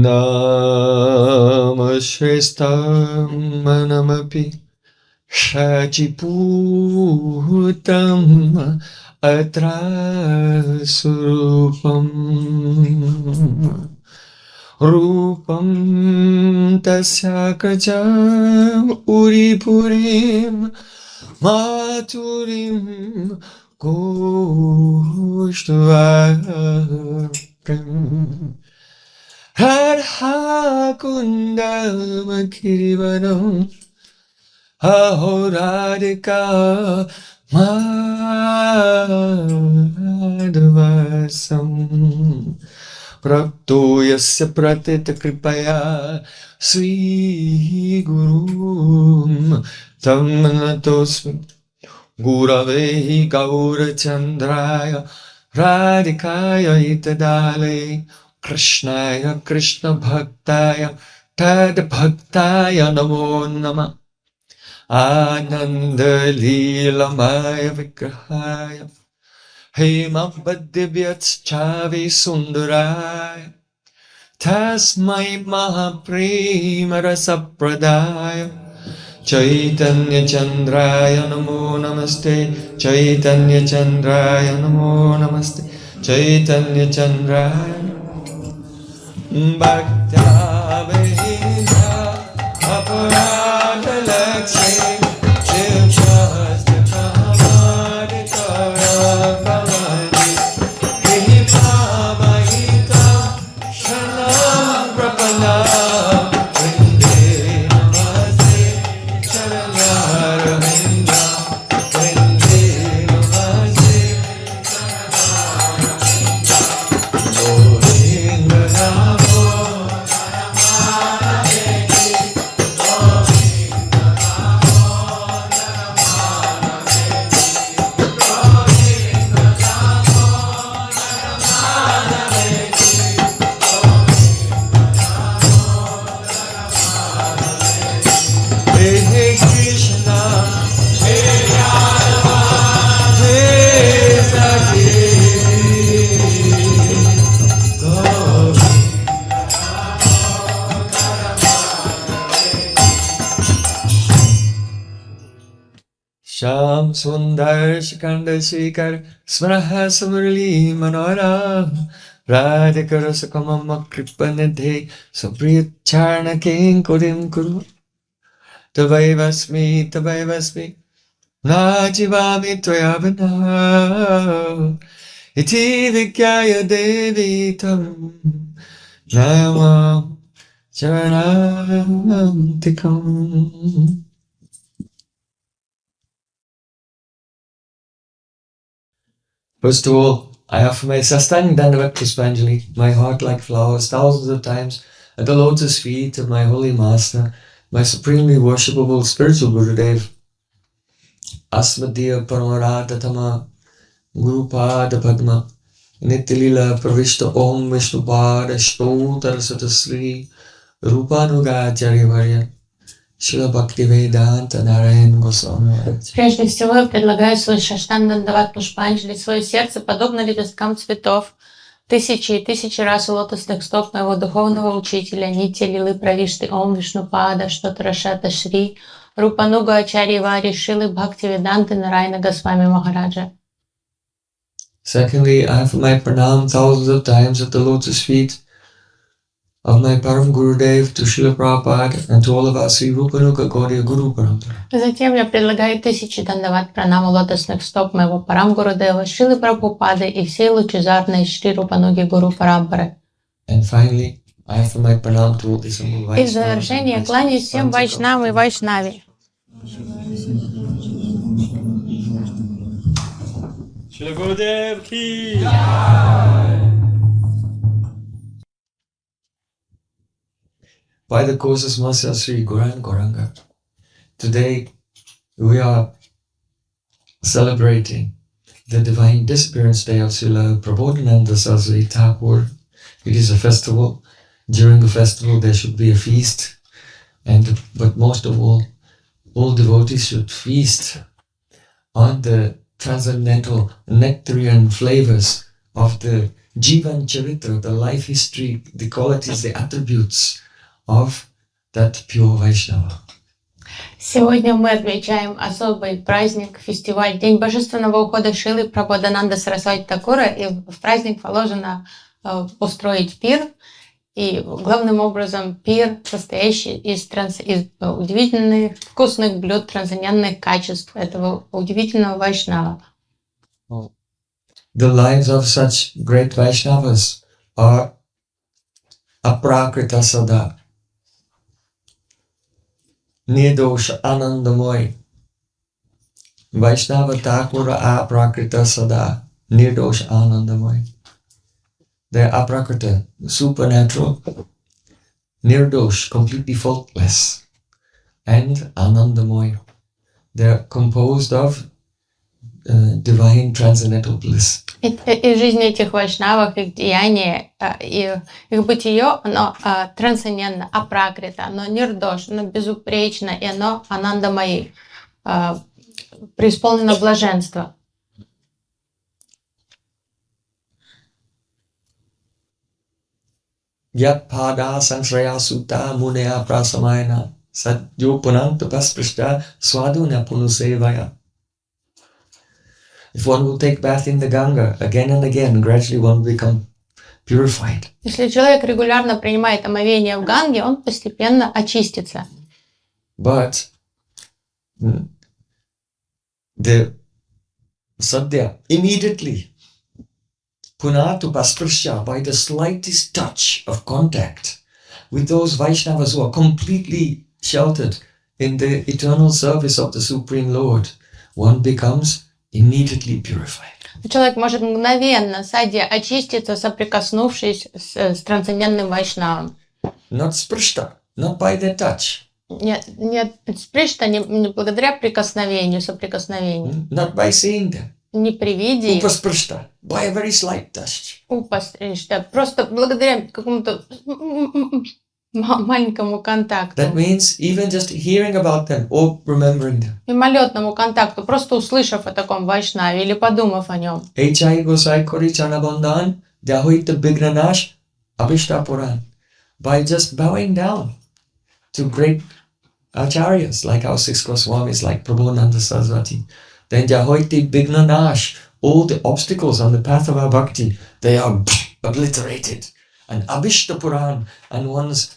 Namashrestam manamapi shachiputam atrasurupam rupam tasyakajam uripurim maturim kushtvakam Radha Kundam Kirivanam Ahoradika Madhvasam Prakto Yasya Pratita Kripaya Sri Gurum Tam Natosmi Guravehi Gaura Chandraya Radhikaya Itadale Krishnaya Krishna Bhaktaya Tad Bhaktaya Namo Nama Ananda Leela Maya Vigrahaya Hema Bhaddivyat Chavi Sundaraya Tasmai Mahaprema Rasapradaya Chaitanya Chandraya Namo Namaste Chaitanya Chandraya Namo Namaste Chaitanya Chandraya Bhakta Vihina Aparada Lakshmi Chilchasta Kamaditara Kamani Kripa Mahita Shanam Prapana Vrinde Namaste Sharanara Vinda Vrinde Namaste Govinda Namo Hare Krishna, Hare Rama, Hare Sati, Sham Sundar Shikanda Shikar Smraha Samurli Manora Radhika Rasakamama Kripanidhe Sapriyat Charna King Kurim Kuru Tavaivasmi Najivami Tvayavana Iti Vikyaya Devi Tam Namam Charanantikam. First of all, I offer my Sastang Dandavat Puspanjali, my heart like flowers, thousands of times at the lotus feet of my holy master, my supremely worshipable spiritual Gurudev, Asmadya Paramaradhatama Gurupada Padma, Nitilila Pravishta Om Vishnupada Shtotarasata Sri Rupanugacharya Varya Śrīla Bhaktivedanta Нараян Госвами. Прежде всего, я предлагаю свой шаштан дандават пушпанджали, свое сердце, подобно лепесткам цветов, тысячи и тысячи раз у лотосных стоп моего духовного учителя Нитья Лилы Правишты Ом Вишнупада Штотарашата Шри Рупануга Ачарьи Вари Шрилы Бхактивиданты Нараяна Госвами Махараджа. Secondly, I offer my pranam thousands of times at the lotus feet of my Param Gurudev to Śrīla Prabhupada and to all of us Sri Rupanuga Gaudiya Guru Parampara. Затем я предлагаю тысячи дандават пранам лотосных стоп моего Парам Гурудева, Шрилы Прабхупады и всей лучезарной Шри Рупануги Гуру Парампары. And finally, I offer my pranam to all the assembled И в Vaishnavas. завершение кланяюсь всем вайшнавам и вайшнави. Śrīla Gurudev ki By the courses Masya Sri Gauranga Gauranga, today we are celebrating the divine disappearance day of Srila Prabodhānanda Sarasvatī Ṭhākura. It is a festival. During the festival there should be a feast, but most of all devotees should feast on the transcendental nectarian flavors of the Jivan Charitra, the life history, the qualities, the attributes of that pure Vaishnava. Сегодня мы отмечаем особый праздник, фестиваль, День Божественного ухода Шрилы Прабодхананды Сарасвати Ṭhākura, и в праздник положено устроить пир, и главным образом пир, состоящий из удивительных вкусных блюд, трансцендентных качеств этого удивительного Вайшнава. The lives of such great Vaishnavas are aprakrita sada, nirdosha anandamoy. Vaishnava Ṭhākura aprakrita sada, nirdosha anandamoy. They're aprakrita, supernatural, nirdosh, completely faultless, and anandamoy. They're composed of divine transcendental bliss. И жизнь этих вайшнавов, их деяния, их бытие, оно трансцендентно, апракрита, оно нирдош, оно безупречно, и оно анандамаи, преисполнено блаженства. Yat pada sansraya sutta munaya prasamayana sadyo punanta pasprishta swaduna punusevaya. If one will take bath in the Ganga again and again, gradually one will become purified. Если человек регулярно принимает омовение в Ганге, он постепенно очистится. But the sadhya, immediately, punatu pasprishya, by the slightest touch of contact with those Vaishnavas who are completely sheltered in the eternal service of the Supreme Lord, one becomes immediately purified. Человек может мгновенно, садья, очиститься, соприкоснувшись с трансцендентным вайшнавом. Not sprishta, not by their touch. Не спришта, не благодаря прикосновению, соприкосновению. Not by seeing them. Не при виде их. Upasprishta, by a very slight touch. Упастришта, просто благодаря какому-то маленькому контакту. That means even just hearing about them or remembering them. Мимолетному контакту, просто услышав о таком вайшнаве или подумав о нем. Echai gosai kori chanabandhan, dyahoita bignanash, abhishta puran. By just bowing down to great acharyas like our six Goswamis, like Prabodhānanda Sarasvatī, then dyahoita bignanash, all the obstacles on the path of our bhakti, they are obliterated. And abhishta puran, and one's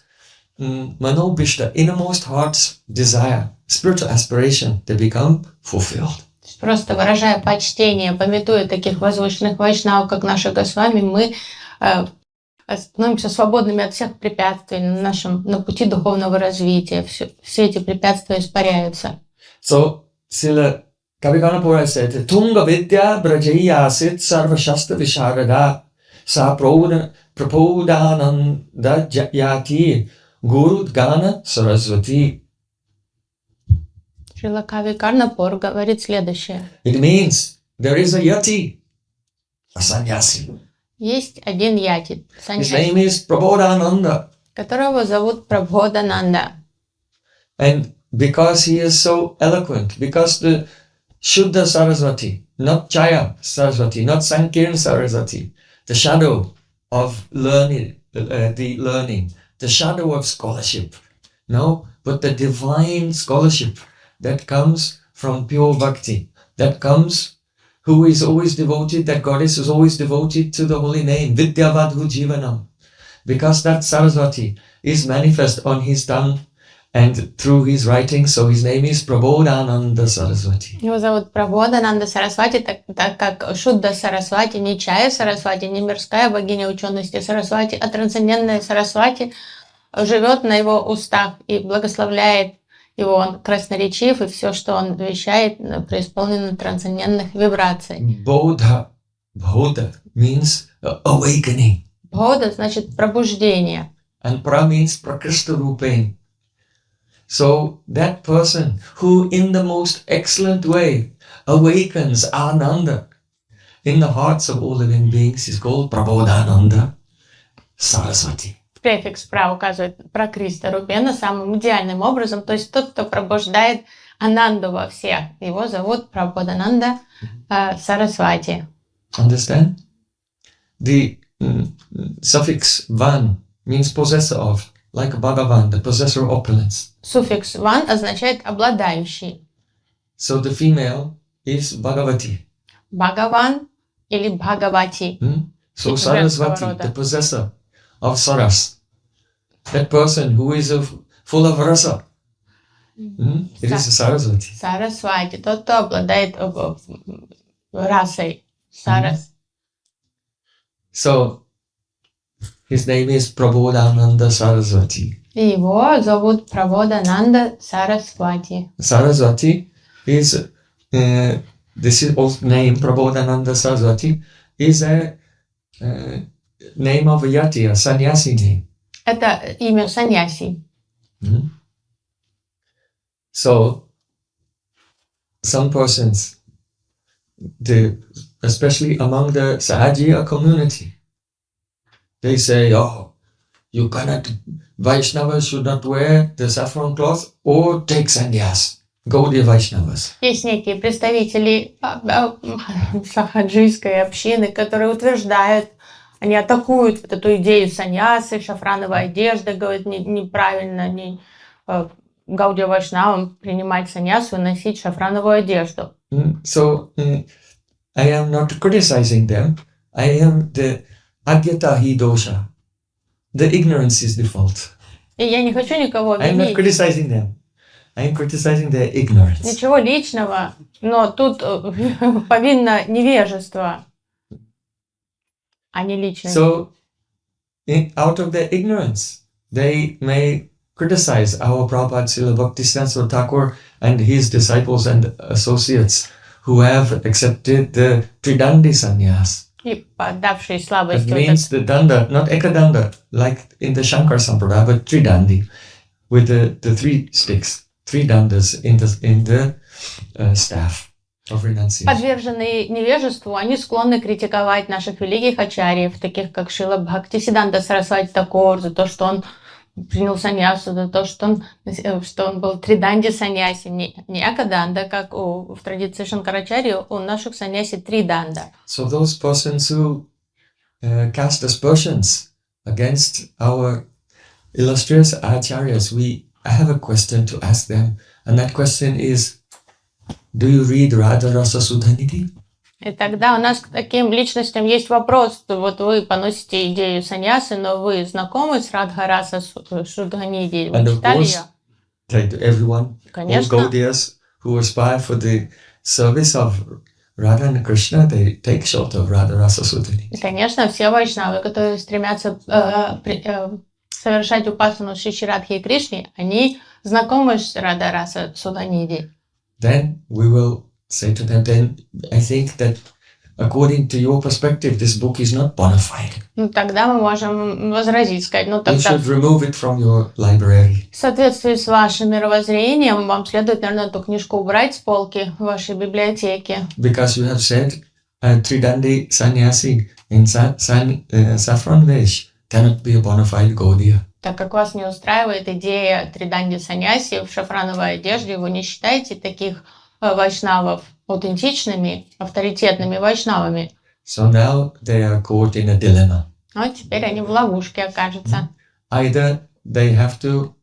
manobhishta, innermost heart's desire, spiritual aspiration, they become fulfilled. Просто выражая почтение, памятуя таких возвышенных вайшнавов, как наши Госвами, мы становимся свободными от всех препятствий на пути духовного развития. Все эти препятствия испаряются. So, Srila Kavikarnapura said, Tunga vidya brajayasit sarva shastra visharada sa Prabodhānanda yati Guru Gana Sarasvatī. Шрила Кавикарнапур говорит следующее. It means there is a yati, a sannyasi. Есть один яти, His name is Prabodhānanda. которого зовут Прабодхананда. And because he is so eloquent, because the Shuddha Sarasvatī, not Chaya Sarasvatī, not Sankirtan Sarasvatī, the shadow of learning, the shadow of scholarship, no, but the divine scholarship that comes from pure bhakti, that comes, who is always devoted, that goddess is always devoted to the holy name, Vidyavadhu Jivanam, because that Sarasvatī is manifest on his tongue and through his writing, so his name is Prabodhānanda Sarasvatī. Его зовут Прабодхананда Сарасвати, так как Шудда Сарасвати, не Чая Сарасвати, не мирская богиня учености Сарасвати, а трансцендентная Сарасвати живет на его устах и благословляет его. Он красноречив, и все, что он вещает, преисполнено трансцендентных вибраций. Bodha means awakening. Бодха значит пробуждение. And pra means prakrishta rupain. So that person who in the most excellent way awakens Ananda in the hearts of all living beings is called Prabodhānanda Sarasvatī. Префикс «пра» указывает про Криста Рупена самым идеальным образом, то есть тот, кто пробуждает Ананду во всех. Его зовут Прабодхананда Сарасвати. Understand? the suffix van means possessor of, like Bhagavan, the possessor of opulence. Суффикс «ван» означает «обладающий». So the female is Bhagavati. Бхагаван или Бхагавати. So Женского Sarasvatī, рода. the possessor of Saras. That person who is full of rasa. It is Sarasvatī. Сарасвати, тот, кто обладает расой. Сарас. So his name is Prabodhānanda Sarasvatī. И его зовут Прабодhānanda Sarasvatī. Sarasvatī is, this is also name, Prabodhānanda Sarasvatī, is a name of a yati, a sannyasi name. Это имя саньяси. So, some persons, especially among the Sahajiya community, they say, oh, you cannot, Vaishnavas should not wear the saffron cloth or take sannyas. Gaudiya Vaishnavas. Есть некие представители сахаджийской общины, которые утверждают, они атакуют вот эту идею саньясы, шафрановой одежды, говорят, неправильно Гаудия Вайшнавам принимать саньясу и носить шафрановую одежду. So, I am not criticizing them. I am the agyata hi dosha. The ignorance is the fault. И я не хочу никого I am not обвинить. criticizing them. I am criticizing their ignorance. Ничего личного, но тут повинно невежество, а не личность. So, out of their ignorance, they may criticize our Prabhupada Srila Bhaktisiddhanta Ṭhākura and his disciples and associates who have accepted the Tridandi sannyas. И поддавшие That слабостью means the danda, not ekadanda, like in the Shankar Sampradaya, but Tridandi, with the three sticks, three dandas in the staff of renunciation. подверженные невежеству, они склонны критиковать наших великих ачарьев, таких как Шрила Бхактисиддханта Сарасвати Ṭhākura, за то, что он принял саньясу, за то, что он был триданди саньяси, не акаданда, как в традиции Шанкарачарьи, у наших саньяси три данда. So those persons who cast aspersions against our illustrious acharyas, I have a question to ask them, and that question is, do you read Radha Rasa Sudhanidhi? И тогда у нас к таким личностям есть вопрос. Вот вы поносите идею саньясы, но вы знакомы с Радха-раса Шудханидhi? Вы And of читали course, ее? like everyone, all Конечно. Gaudiyas who aspire for the service of Radha and Krishna, they take shelter of Radha Rasa Sudhanidhi. И, конечно, все вайшнавы, которые стремятся совершать упасану Шри Радхи и Кришне, они знакомы с Радха-раса Шудханидhi. Then we will say to them, then I think that according to your perspective, this book is not bona fide. Ну, тогда мы можем возразить, сказать, ну You тогда should remove it from your library. в соответствии с вашим мировоззрением вам следует, наверное, эту книжку убрать с полки в вашей библиотеке. Because you have said Tridandi sannyasi in saffron vesh cannot be a bona fide Gaudiya. Так как вас не устраивает идея триданди саньяси в шафрановой одежде, вы не считаете таких вайшнавов аутентичными, авторитетными вайшнавами. So now they are caught in a dilemma. Но теперь они в ловушке окажутся. Either they have to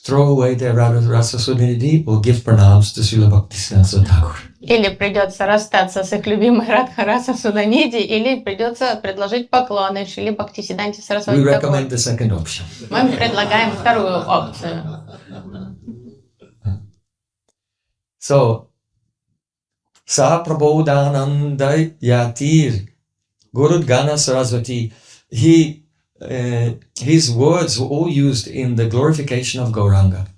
throw away their Radha Rasa Sudhanidhi or give pranams to Srila Bhaktisiddhanta Ṭhākura. Или придется расстаться с их любимой Радха-раса Шудханидhi, или придется предложить поклоны Шриле Бхактисиддханте We Сарасвати Ṭhākura. recommend the second option. Мы предлагаем вторую опцию. So, Sa Prabodhānanda Yatir Gurudgana Sarasvatī, his words were all used in the glorification of Gauranga.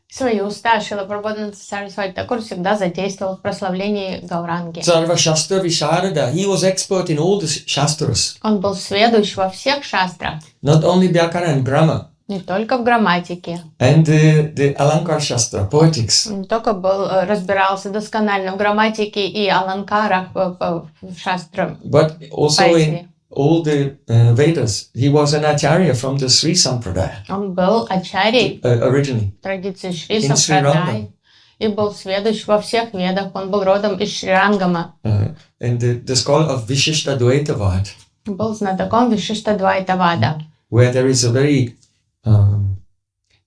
Свои уста Шрила Прабодхānanda Сарасвати Ṭhākura всегда задействовал в прославлении Гауранги. Sarva Shastra Visharada, he was expert in all the Shastras, Он был сведущ во всех шастрах, not only Vyakara and Grammar, не только в грамматике, and the Alankar Shastra, poetics. не только разбирался досконально в грамматике и аланкарах в шастрах But also поэзии. in all the Vedas. He was an acharya from the Sri Sampradaya Он был ачарьей originally. традиции Шри In Сампрадай и был сведущ во всех ведах. Он был родом из Шри Рангама. And the scholar of Vishishta Dvaitavad. был знатоком Вишиштадвайтавада, where there is a very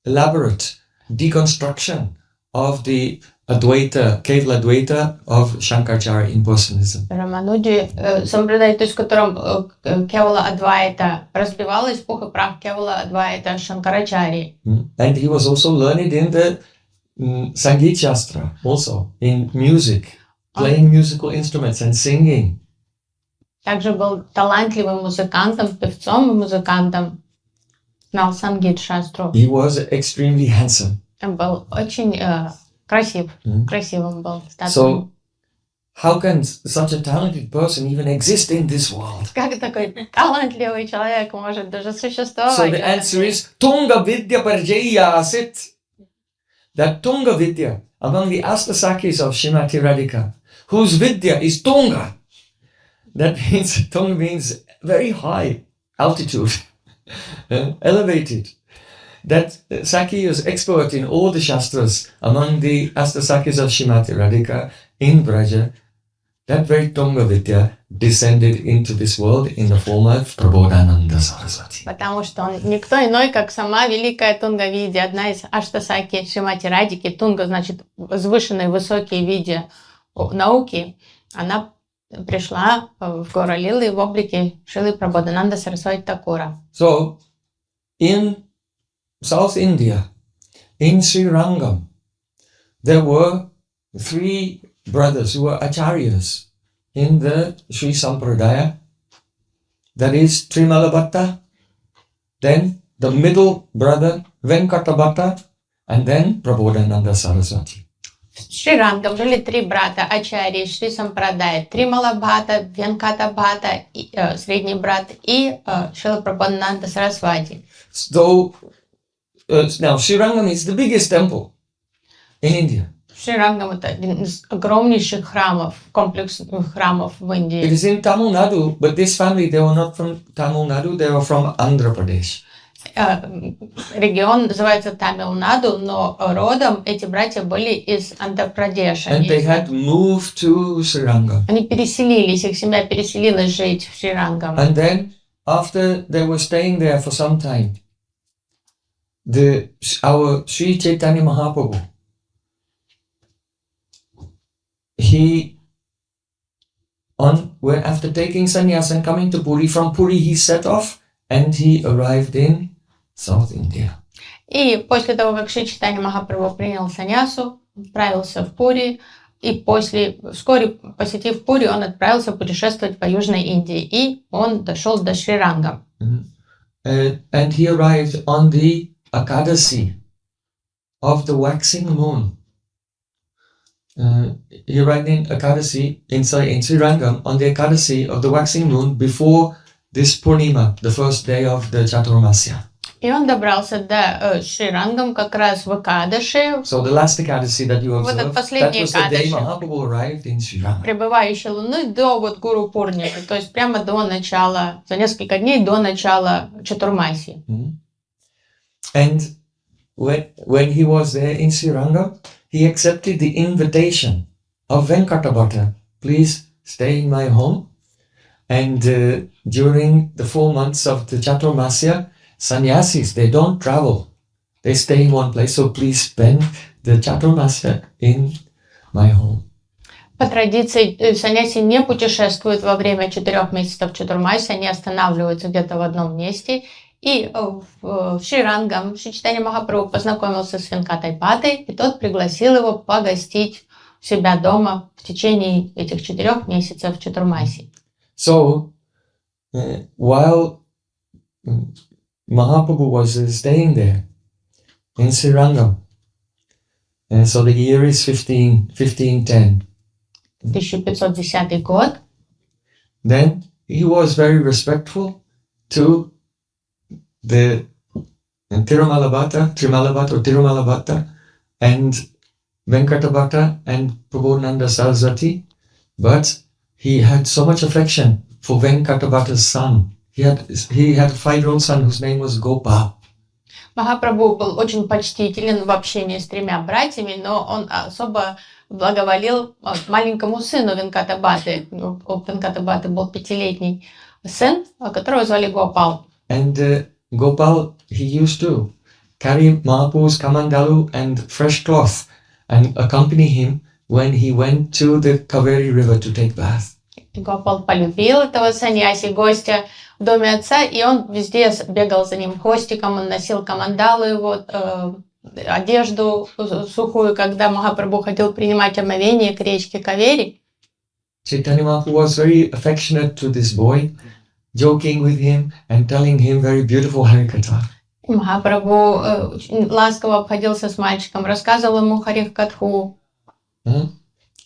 elaborate deconstruction of the Advaita, Kevala Advaita of Shankaracharya impersonalism. Рамануджи сампрадай, то есть в котором Кевала Адвайта разбивалась в пух и прах Кевала Адвайта Шанкарачари. And he was also learned in the Sangeet Shastra, also in music, playing musical instruments and singing. Также был талантливым музыкантом, певцом и музыкантом. Знал Сангит Шастру. He was extremely handsome. Он был очень красивым был. So, how can such a talented person even exist in this world? Как такой талантливый человек может даже существовать? So the answer is Tunga Vidya Parjaya Asit. That Tunga Vidya among the Astasakis of Srimati Radhika, whose Vidya is Tunga. That means Tunga means very high altitude, elevated. That Saki is expert in all the Shastras among the Astasakis of Srimati Radhika in Braja. That very Tunga Vidya descended into this world in the form of Prabodhānanda Sarasvatī. Потому что он никто иной, как сама великая Тунга Видья, одна из Аштасаки Шримати Радхики. Тунга значит возвышенные, высокие видья науки. Она пришла в гору Лилы в облике Шрилы Прабодхānanda Sarasvatī Ṭhākura. So, in South India, in Srirangam, there were 3 brothers who were acharyas in the Sri Sampradaya. That is Trimalabhatta, then the middle brother Venkatabhatta, and then Prabodhānanda Sarasvatī. В Шрирангам жили 3 брата Ачарьи, Шри Сампрадай, Трималабхата, Венкатабхата, средний брат, и Шрила Прабодхānanda Sarasvatī. So, now Srirangam is the biggest temple in India. Шрирангам это один из огромнейших храмов, комплексных храмов в It Индии. is in Tamil Nadu, but this family, they were not from Tamil Nadu, they were from Andhra Pradesh. Регион называется Тамил-Наду, но родом эти братья были из Андхра-Прадеша. And they had moved to Srirangam. Они переселились, их семья переселилась жить в Шрирангам. And then, after they were staying there for some time, our Sri Chaitanya Mahaprabhu, when after taking sannyas and coming to Puri, from Puri he set off and he arrived in South India. И после того, как Шри Чайтанья Махапрабху принял саньясу, отправился в Пури, и вскоре посетив Пури, он отправился путешествовать по Южной Индии, и он дошел до Шриранга. And he arrived on the Akadasi of the waxing moon. He arrived in Akadasi, in Srirangam, on the Akadasi of the waxing moon before this Purnima, the first day of the Chaturmasya. И он добрался до Шрирангам как раз в Акадаши. So the last Akadasi that you observed, Вот последний that was the day Акадаши, Mahaprabhu arrived in Srirangam. пребывающей луны до Гуру Пурнимы, то есть прямо до начала, за несколько дней до начала Чатурмаси. And when he was there in Srirangam, he accepted the invitation of Venkatabhatta, please stay in my home. And during the 4 months of the Chaturmasya, sannyasis, they don't travel. They stay in one place. So please spend the Chaturmasya in my home. По традиции, саньяси не путешествуют во время 4 месяцев Чатурмаси, они останавливаются где-то в одном месте. И в Шрирангам Шри Чайтанья Махапрабху познакомился с Венкатайпатой, и тот пригласил его погостить у себя дома в течение этих 4 месяцев Чатурмаси. So, while Mahaprabhu was staying there in Srirangam, so the year is 1510. 1510 год. Then he was very respectful to the Tirumalabhatta and Venkatabhatta and Prabodhānanda Sarasvatī, but he had so much affection for Venkatabhatta's son. He had a 5-year-old son whose name was Gopa. Махапрабху был очень почтителен в общении с 3 братьями, но он особо благоволил маленькому сыну Венкатабхаты. У Венкатабхаты был 5-летний сын, которого звали Гопал. And Gopal, he used to carry Mahaprabhu's kamandalu and fresh cloth and accompany him when he went to the Kaveri river to take bath. Гопал полюбил этого саньяси, гостя в доме отца, и он везде бегал за ним хвостиком, он носил камандалу его, одежду сухую, когда Махапрабху ходил принимать омовение к речке Кавери. Chaitanya Mahaprabhu was very affectionate to this boy, joking with him and telling him very beautiful Harikatha. Махапрабху очень ласково обходился с мальчиком, рассказывал ему Харих-катху.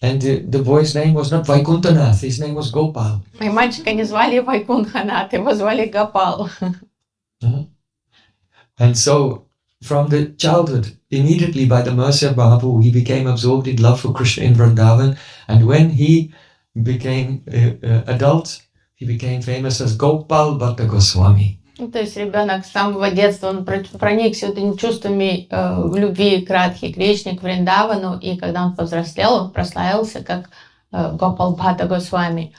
And the boy's name was not Vaikuntanath, his name was Gopal. И мальчика не звали Вайкунтханат, его звали Гопал. And so, from the childhood, immediately by the mercy of Mahaprabhu, he became absorbed in love for Krishna in Vrindavan. And when he became adult, he became famous as Gopal Bhatta Goswami. То есть ребенок с самого детства, он проникся этими чувствами любви к Радхе Кришне, к Вриндавану, и когда он повзрослел, он прославился как Гопал Бхатта Госвами.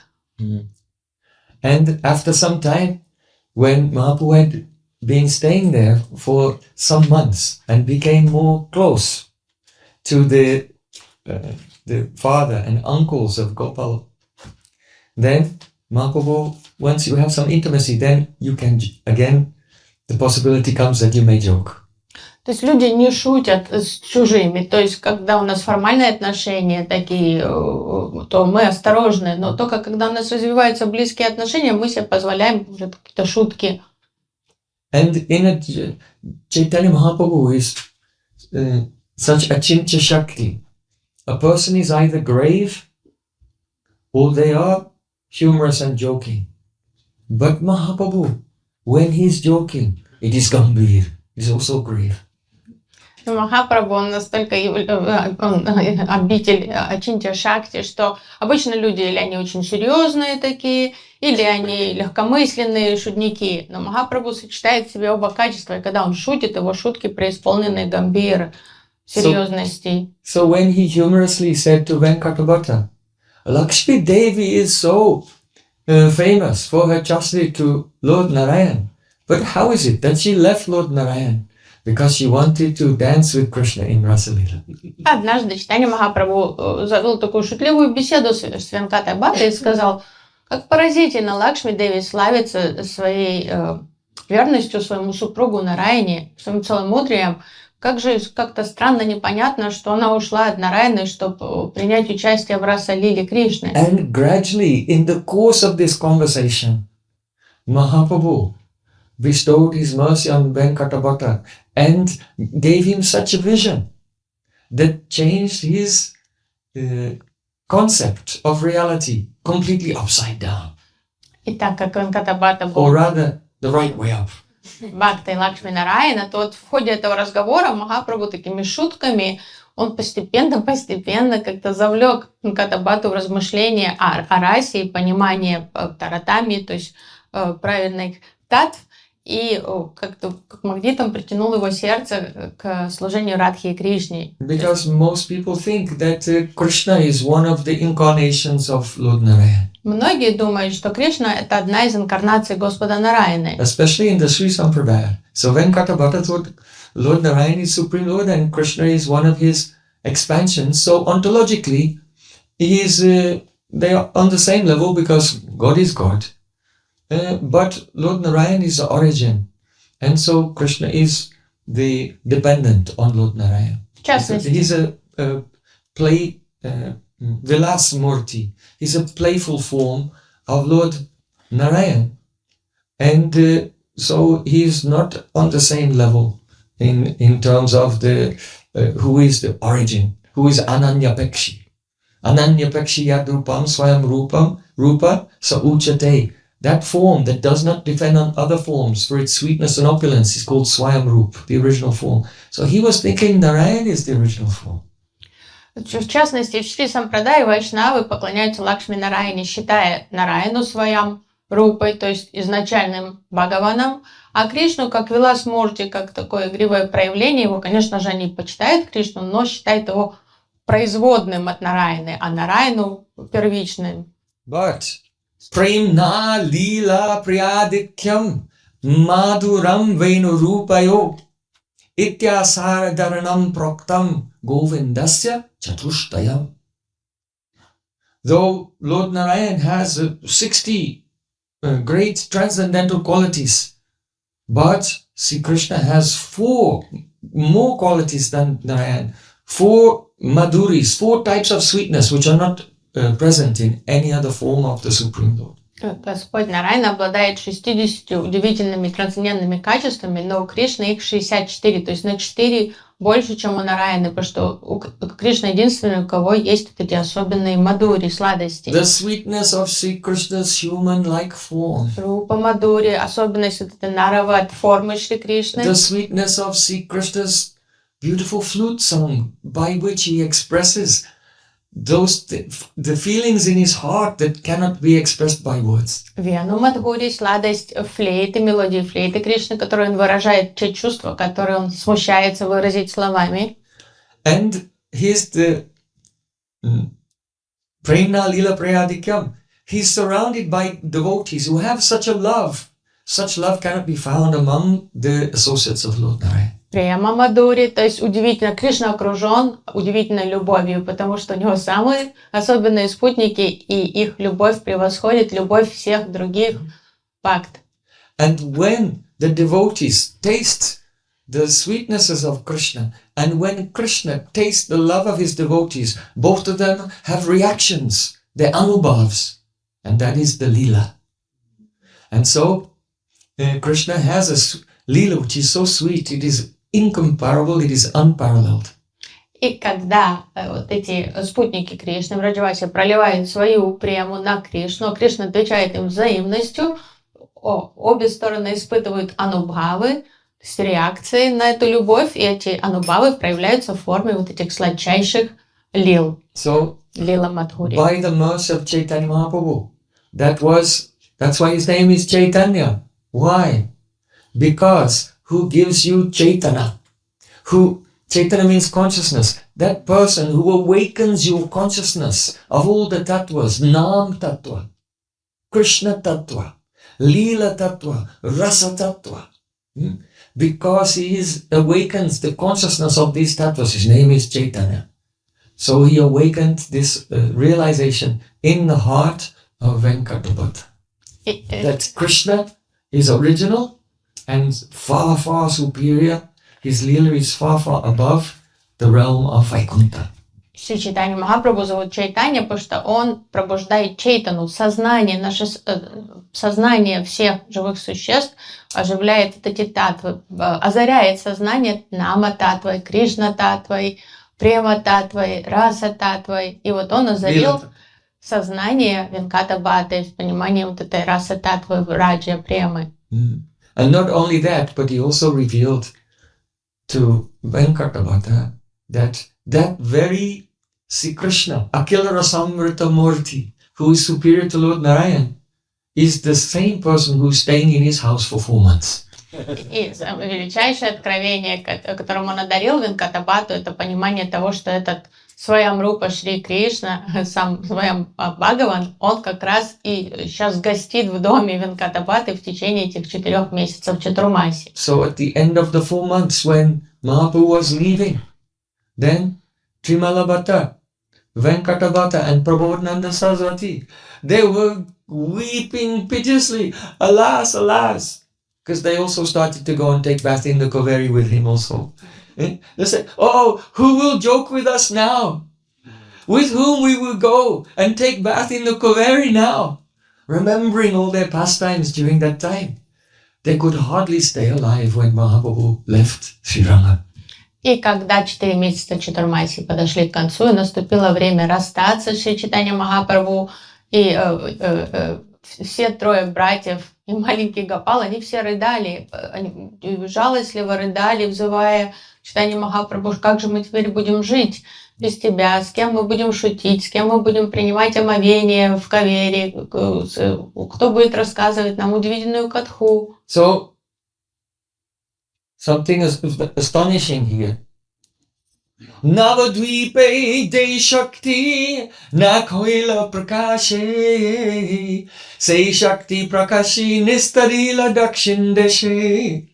And after some time, when Mahaprabhu had been staying there for some months and became more close to the father and uncles of Gopal, then Mahaprabhu, once you have some intimacy, then you can, again, the possibility comes that you may joke. То есть люди не шутят с чужими. То есть когда у нас формальные отношения такие, то мы осторожны. Но только когда у нас развиваются близкие отношения, мы себе позволяем уже какие-то шутки. And in Chaitanya Mahaprabhu is such achintya shakti. A person is either grave or they are humorous and joking. But Mahaprabhu, when he's joking, it is Gambhir. It is also grave. Махапрабху, он настолько обитель Ачинтья Шакти, что обычно люди или они очень серьезные такие, или они легкомысленные шутники. Но Махапрабху сочетает в себе оба качества, и когда он шутит, его шутки преисполнены гамбира, серьезности. So when he humorously said to Venkatabhatta, Lakshmi Devi is so famous for her chastity to Lord Narayan, but how is it that she left Lord Narayan? Because she wanted to dance with Krishna in Rasalila. Однажды Чайтанья Махапрабху завел такую шутливую беседу с Венкатабхаттой и сказал, как поразительно Лакшми Деви славится своей верностью своему супругу Нараяне, своим целомудрием. Как же как-то странно, непонятно, что она ушла от Нараяны, чтобы принять участие в Расалиле Кришны. And gradually, in the course of this conversation, Mahaprabhu bestowed his mercy on Venkatabhatta and gave him such a vision that changed his concept of reality completely upside down. И так как Венкатабхата был Or rather, the right way up. Бхактой Лакшми Нараяна, то вот в ходе этого разговора Махапрабху такими шутками, он постепенно как-то завлек Венкатабхату в размышления о расе и понимание таратами, то есть правильных татв, и как-то как магнитом притянул его сердце к служению Радхи и Кришне. Because most people think that Krishna is one of the incarnations of Lord Narayan. Многие думают, что Кришна – это одна из инкарнаций Господа Нараяны. Especially in the Sri Sampradaya. So Venkatabhatta thought Lord Narayan is Supreme Lord and Krishna is one of his expansions. So ontologically, they are on the same level because God is God. But Lord Narayan is the origin. And so Krishna is the dependent on Lord Narayan. He's a Vilas Murti. He's a playful form of Lord Narayan. And so he is not on the same level in terms of the who is the origin, who is Ananyapekshi. Ananyapekshi yadrupam swayam rupa sa uchate. That form that does not depend on other forms for its sweetness and opulence is called Swayam Rup, the original form. So he was thinking Narayan is the original form. В частности, в Шри Сампрадае вайшнавы поклоняются Лакшми Нараяне, считая Нараяну своим рупой, то есть изначальным Бхагаваном, а Кришну как Вилас Мурти, как такое игривое проявление его, конечно же, они почитают Кришну, но считают его производным от Нараяны, а Нараяну первичным. But Prem na lila priyadikyam madhuram venurupayo ityasaradaranam proktam govindasya chatushtayam. Though Lord Narayan has 60 great transcendental qualities, but Sri Krishna has 4 more qualities than Narayan. 4 madhuris, 4 types of sweetness which are not present in any other form of the Supreme Lord. Господь Нарайана обладает 60 удивительными трансцендентными качествами, но у Кришны их 64, то есть на 4 больше, чем у Нараяны, потому что у Кришны единственный, у кого есть вот эти особенные мадури, сладости. The sweetness of Sri Krishna's human-like form. Рупа мадури, особенность вот этой нарават формы Шри Кришны. The sweetness of Sri Krishna's beautiful flute song, by which he expresses the feelings in his heart that cannot be expressed by words. Вену Мадхури, сладость флейты, мелодии флейты Кришны, которую он выражает, те чувства, которые он смущается выразить словами. And here's the Premna Lila Prayadikyam. He's surrounded by devotees who have such a love. Such love cannot be found among the associates of Lord Narayan. Према Мадури, то есть удивительно, Кришна окружен удивительной любовью, потому что у него самые особенные спутники, и их любовь превосходит любовь всех других бхакт. And when the devotees taste the sweetnesses of Krishna, and when Krishna tastes the love of his devotees, both of them have reactions, they're anubhavs, and that is the lila. And so Krishna has a lila which is so sweet, it is incomparable, it is unparalleled. И когда вот эти спутники Кришны, Враджаваси, проливают свою прему на Кришну, Кришна отвечает им взаимностью, обе стороны испытывают анубхавы, то есть реакции на эту любовь, и эти анубхавы проявляются в форме вот этих сладчайших лил. So, Лила Мадхури. by the mercy of Chaitanya Mahaprabhu, that's why his name is Chaitanya. Why? Because who gives you Chaitanya? Chaitanya means consciousness. That person who awakens your consciousness of all the tattvas, Nam Tattva, Krishna Tattva, Leela Tattva, Rasa Tattva. Because he awakens the consciousness of these tattvas, his name is Chaitanya. So he awakened this realization in the heart of Venkatapati. That Krishna is original and far, far superior. His Leela is far, far above the realm of Vaikuntha. Шри Чайтанья Махапрабху зовут Чайтанья, потому что он пробуждает Чайтану, сознание, наше сознание всех живых существ, оживляет вот эти татвы, озаряет сознание Нама Татвой, Кришна Татвой, Према Татвой, Раса Татвой. И вот он озарил сознание Венката Бхаты в понимании вот этой Раса Татвы, Раджья, Премы. And not only that, but he also revealed to Venkatapati that very Sri Krishna, Akhila Rasamrita Murti, who is superior to Lord Narayan, is the same person who is staying in his house for 4 months. И величайшее откровение, которым он одарил Венкатапату, это понимание того, что этот Своям Рупа Шри Кришна, сам Своям Бхагаван, он как раз и сейчас гостит в доме Венкатапаты в течение этих 4 месяцев Чатурмаси. So at the end of the 4 months when Mahaprabhu was leaving, then Trimala Bhatta, Venkatapata and Prabodhānanda Sarasvatī, they were weeping piteously, alas, alas, because they also started to go and take bath in the Kaveri with him also. They said, oh, who will joke with us now? With whom we will go and take bath in the Kaveri now? Remembering all their pastimes during that time. They could hardly stay alive when Mahaprabhu left Śrīla. И когда 4 месяца Чатурмаси подошли к концу, и наступило время расстаться с Шри Чайтанья Махапрабху, и все 3 братьев и маленький Гопал, они все рыдали, они жалостливо рыдали, взывая Чайтанья Махапрабху, как же мы теперь будем жить без тебя, с кем мы будем шутить, с кем мы будем принимать омовение в Кавери, кто будет рассказывать нам удивительную катху. So, something is astonishing here. Navadvipe de Shakti Nakoila Prakashe Say Shakti Prakashi Nistarila Dakshin Deshe.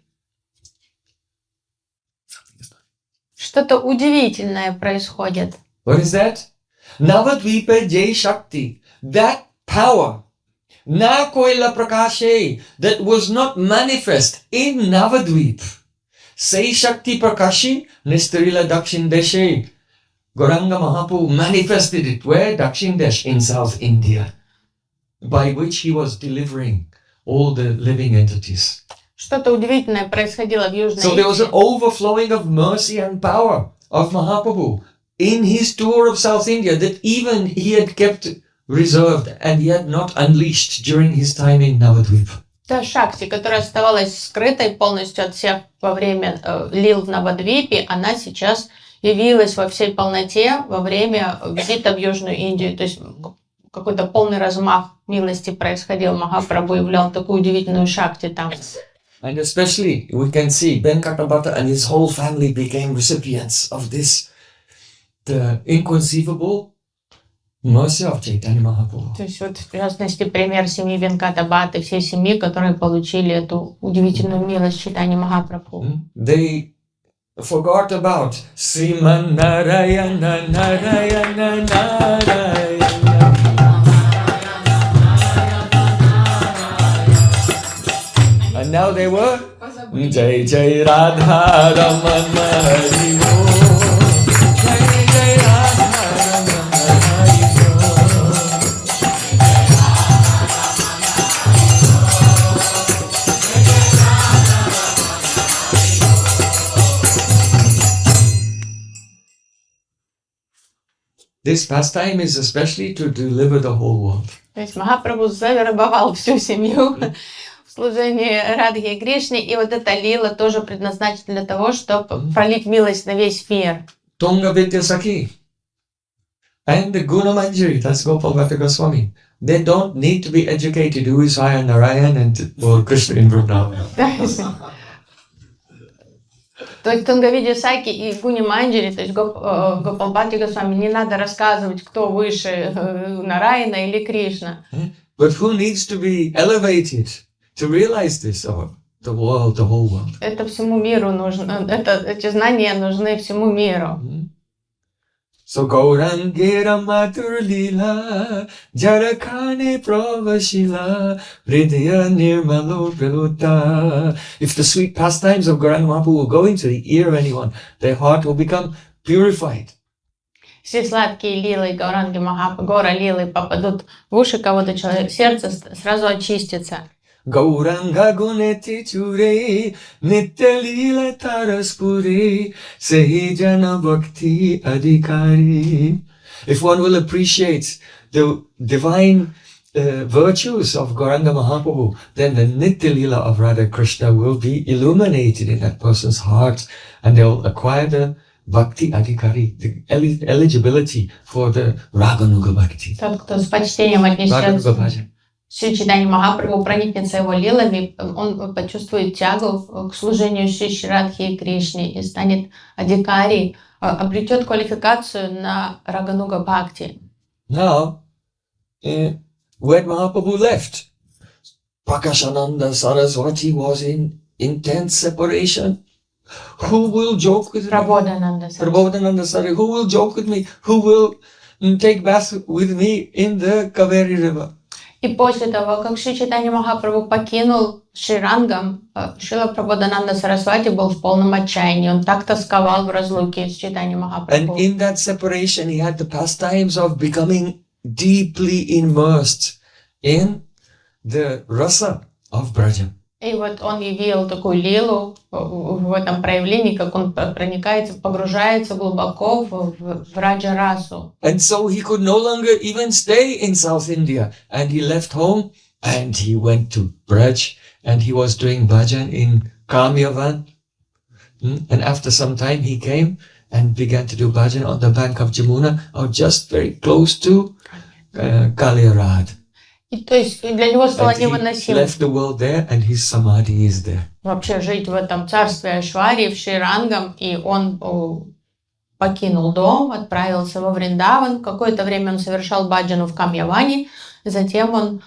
Что-то удивительное происходит. What is that? Navadvipe de Shakti. That power, Nakoila Prakashe, that was not manifest in Navadvip. Say Shakti Prakashi Nistarila Dakshin Deshe. Gauranga Mahaprabhu manifested it where? Dakshin Desh, in South India, by which he was delivering all the living entities. Что-то удивительное происходило в Южной So there was an Индии. overflowing of mercy and power of Mahaprabhu in his tour of South India that even he had kept reserved and he had not unleashed during his time in Navadvip. Та Шакти, которая оставалась скрытой полностью от всех во время лил в Навадвипе, она сейчас явилась во всей полноте во время визита в Южную Индию. То есть какой-то полный размах милости происходил. Махапрабху являл такую удивительную Шакти там. And especially we can see Venkatabhata and his whole family became recipients of this, the inconceivable mercy of Chaitanya Mahaprabhu. То есть вот в частности пример семьи Венкатабхаты, всей семьи, которые получили эту удивительную милость Чайтаньи Махапрабху. They forgot about Sriman Narayana Narayana Narayana. And now they were Jai Jai Radha Raman Hari Om. Jai Jai Radha Raman Hari This pastime is especially to deliver the whole world. То есть Махапрабху завербовал всю семью в служении Радхи и Кришне, и вот эта лила тоже предназначена для того, чтобы пролить милость на весь мир. Tunga Vidya Sakhi and the Guna Manjari, that's Gopal Bhatta Goswami. They don't need to be educated who is Haya Narayan and or Krishna in Vrindavan. То есть Тунгавиди Саки и Гуни Манджари, то есть Гопалбхати Госвами, не надо рассказывать, кто выше, Нараяна или Кришна. But who needs to be elevated to realize this? Oh, the world, the whole world. Это всему миру нужно, эти знания нужны всему миру. So Gaurangira Mathur Lila Jarakhane Pravashila Hridaya Nirmalo Praluta. If the sweet pastimes of Gauranga Mahaprabhu will go into the ear of anyone, their heart will become purified. Все сладкие лилы Гауранги Махапрабху, гора лилы попадут в уши кого-то, человек, сердце сразу очистится. Gauranga Guneti Chure Nitya Lila Taraspure Sehi Jana Bhakti Adhikari. If one will appreciate the divine virtues of Gauranga Mahaprabhu, then the Nitya Lila of Radha Krishna will be illuminated in that person's heart and they will acquire the Bhakti Adhikari, the eligibility for the Raganuga Bhakti. Тот, кто с почтением Raganuga отнесется Bhajan. Шри Чайтаньи Махапрабху, проникнется его лилами, он почувствует тягу к служению Шри Радхи и Кришне и станет адикари, обретет квалификацию на Рагануга Бхакти. Now, when Mahaprabhu left, Prakashananda Sarasvatī was in intense separation. Who will joke with me? Prabodhānanda. Prabodhānanda Sarasvatī. Who will joke with me? Who will take bath with me in the Kaveri river? И после того, как Шри Чайтанья Махапрабху покинул Шрирангам, Шрила Прабодхананда Сарасвати был в полном отчаянии. Он так тосковал в разлуке с Чайтаньей And Махапрабху. in that separation, he had the pastimes of becoming deeply immersed in the rasa of Braja. И вот он явил такую лилу в этом проявлении, как он проникается, погружается глубоко в Раджа-расу. And so he could no longer even stay in South India. And he left home and he went to Braj and he was doing bhajan in Kamyavan. And after some time he came and began to do bhajan on the bank of Jamuna, or just very close to Kalyarad. И то есть для него стало And he невыносимо left the world there and his samadhi is there. вообще жить в этом царстве Айшвари, в Шрирангам, и он покинул дом, отправился во Вриндаван. Какое-то время он совершал баджану в Камьявани. Затем он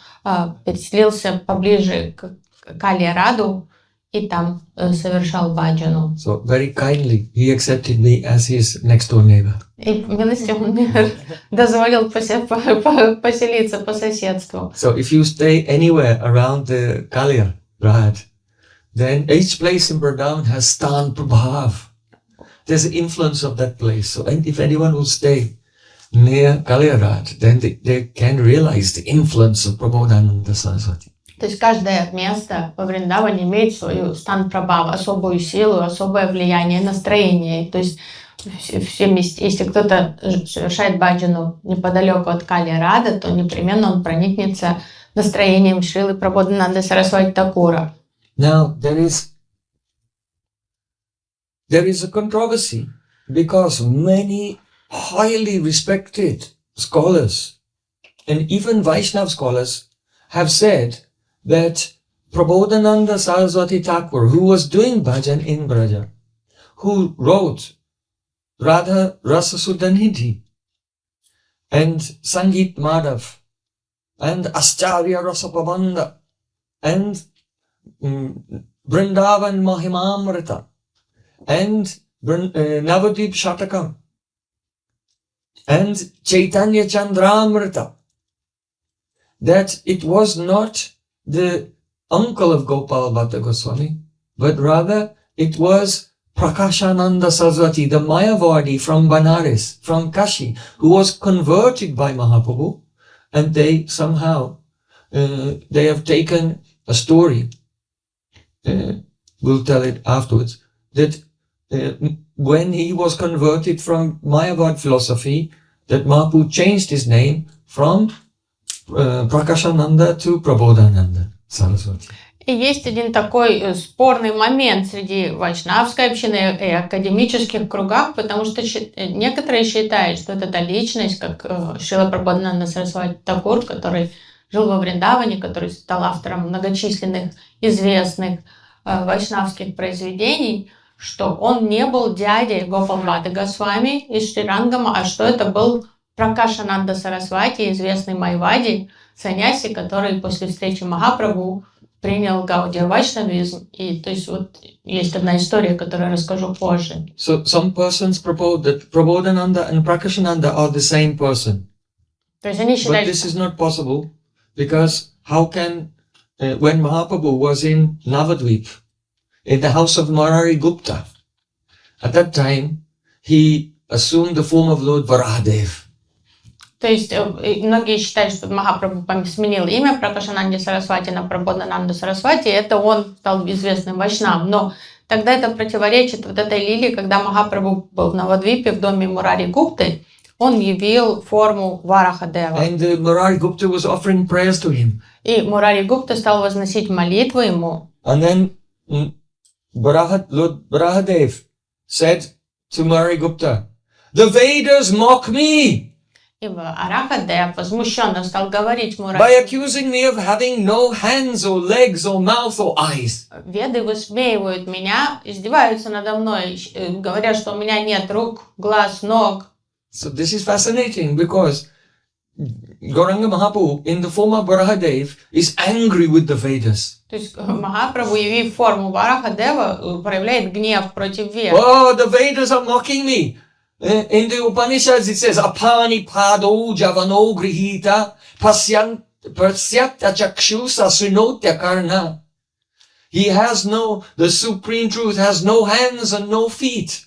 переселился поближе к Кали-Раду и там совершал баджану. So very kindly, he accepted me as his next door neighbor. И милостью он мне дозволил поселиться по соседству. So if you stay anywhere around the Kali-Rad, then each place in Vrindavan has Stan Prabhav. There's an influence of that place. So if anyone will stay near Kali-Rad, then they can realize the influence of Prabodhānanda Sarasvatī. То есть каждое место во Вриндаване имеет свою стан прабхава, особую силу, особое влияние, настроение. То есть все места, если кто-то совершает баджану неподалеку от Кали-Рада, то непременно он проникнется настроением Шрилы Прабодхананды Сарасвати Ṭhākura. Now there is a controversy because many highly respected scholars and even Vaishnava scholars have said that Prabodhānanda Sarasvatī Ṭhākura, who was doing bhajan in Braja, who wrote Radha Rasa Sudhanidhi and Sangeet Madhav and Ascharya Rasa Pabanda and Vrindavan Mahimamrita and Navadvip Shatakam and Chaitanya Chandramrita, that it was not the uncle of Gopal Bhatta Goswami, but rather it was Prakashananda Sarasvatī, the Mayavadi from Banaras, from Kashi, who was converted by Mahaprabhu, and they somehow, they have taken a story, we'll tell it afterwards, that when he was converted from Mayavad philosophy, that Mahaprabhu changed his name from Prakashananda to Prabodhānanda Sarasvatī. И есть один такой спорный момент среди вайшнавской общины и академических кругах, потому что некоторые считают, что это та личность, как Шрила Прабодхананда Сарасвати Ṭhākura, который жил во Вриндаване, который стал автором многочисленных известных вайшнавских произведений, что он не был дядей Гопал Бхатты Госвами из Шрирангама, а что это был Пракашананда Сарасвати, известный майвади, саньяси, который после встречи Махапрабху принял гаудия вайшнавизм. И то есть вот есть одна история, которую я расскажу позже. So some persons propose that Prabodhānanda and Prakashananda are the same person. То есть они But считают, this is not possible because how can, when Mahaprabhu was in Navadvip, in the house of Murari Gupta, at that time he assumed the form of Lord Varahadev. то есть многие считают, что Махапрабху сменил имя Пракашананде Сарасвати на Прабодхананду Сарасвати, и это он стал известным вайшнавом. Но тогда это противоречит вот этой лилии, когда Махапрабху был в Навадвипе в доме Мурари Гупты, он явил форму Варахадева. And Murari Gupta was offering prayers to him. И Мурари Гупта стал возносить молитву ему. And then Lord Varahadev said to Murari Gupta, "The Vedas mock me И Варахадев возмущенно стал говорить by Мурари: accusing me of having no hands or legs or mouth or eyes." Веды высмеивают меня, издеваются надо мной, говорят, что у меня нет рук, глаз, ног. So this is fascinating because Gauranga Mahaprabhu in the form of Varahadev is angry with the Vedas. То есть Махапрабху, явив форму Варахадева, проявляет гнев против вед. Oh, the Vedas are mocking me. In the Upanishads it says, Apani pado javano grihita pasyatya chakshusa srinotya karna. He has the supreme truth has no hands and no feet.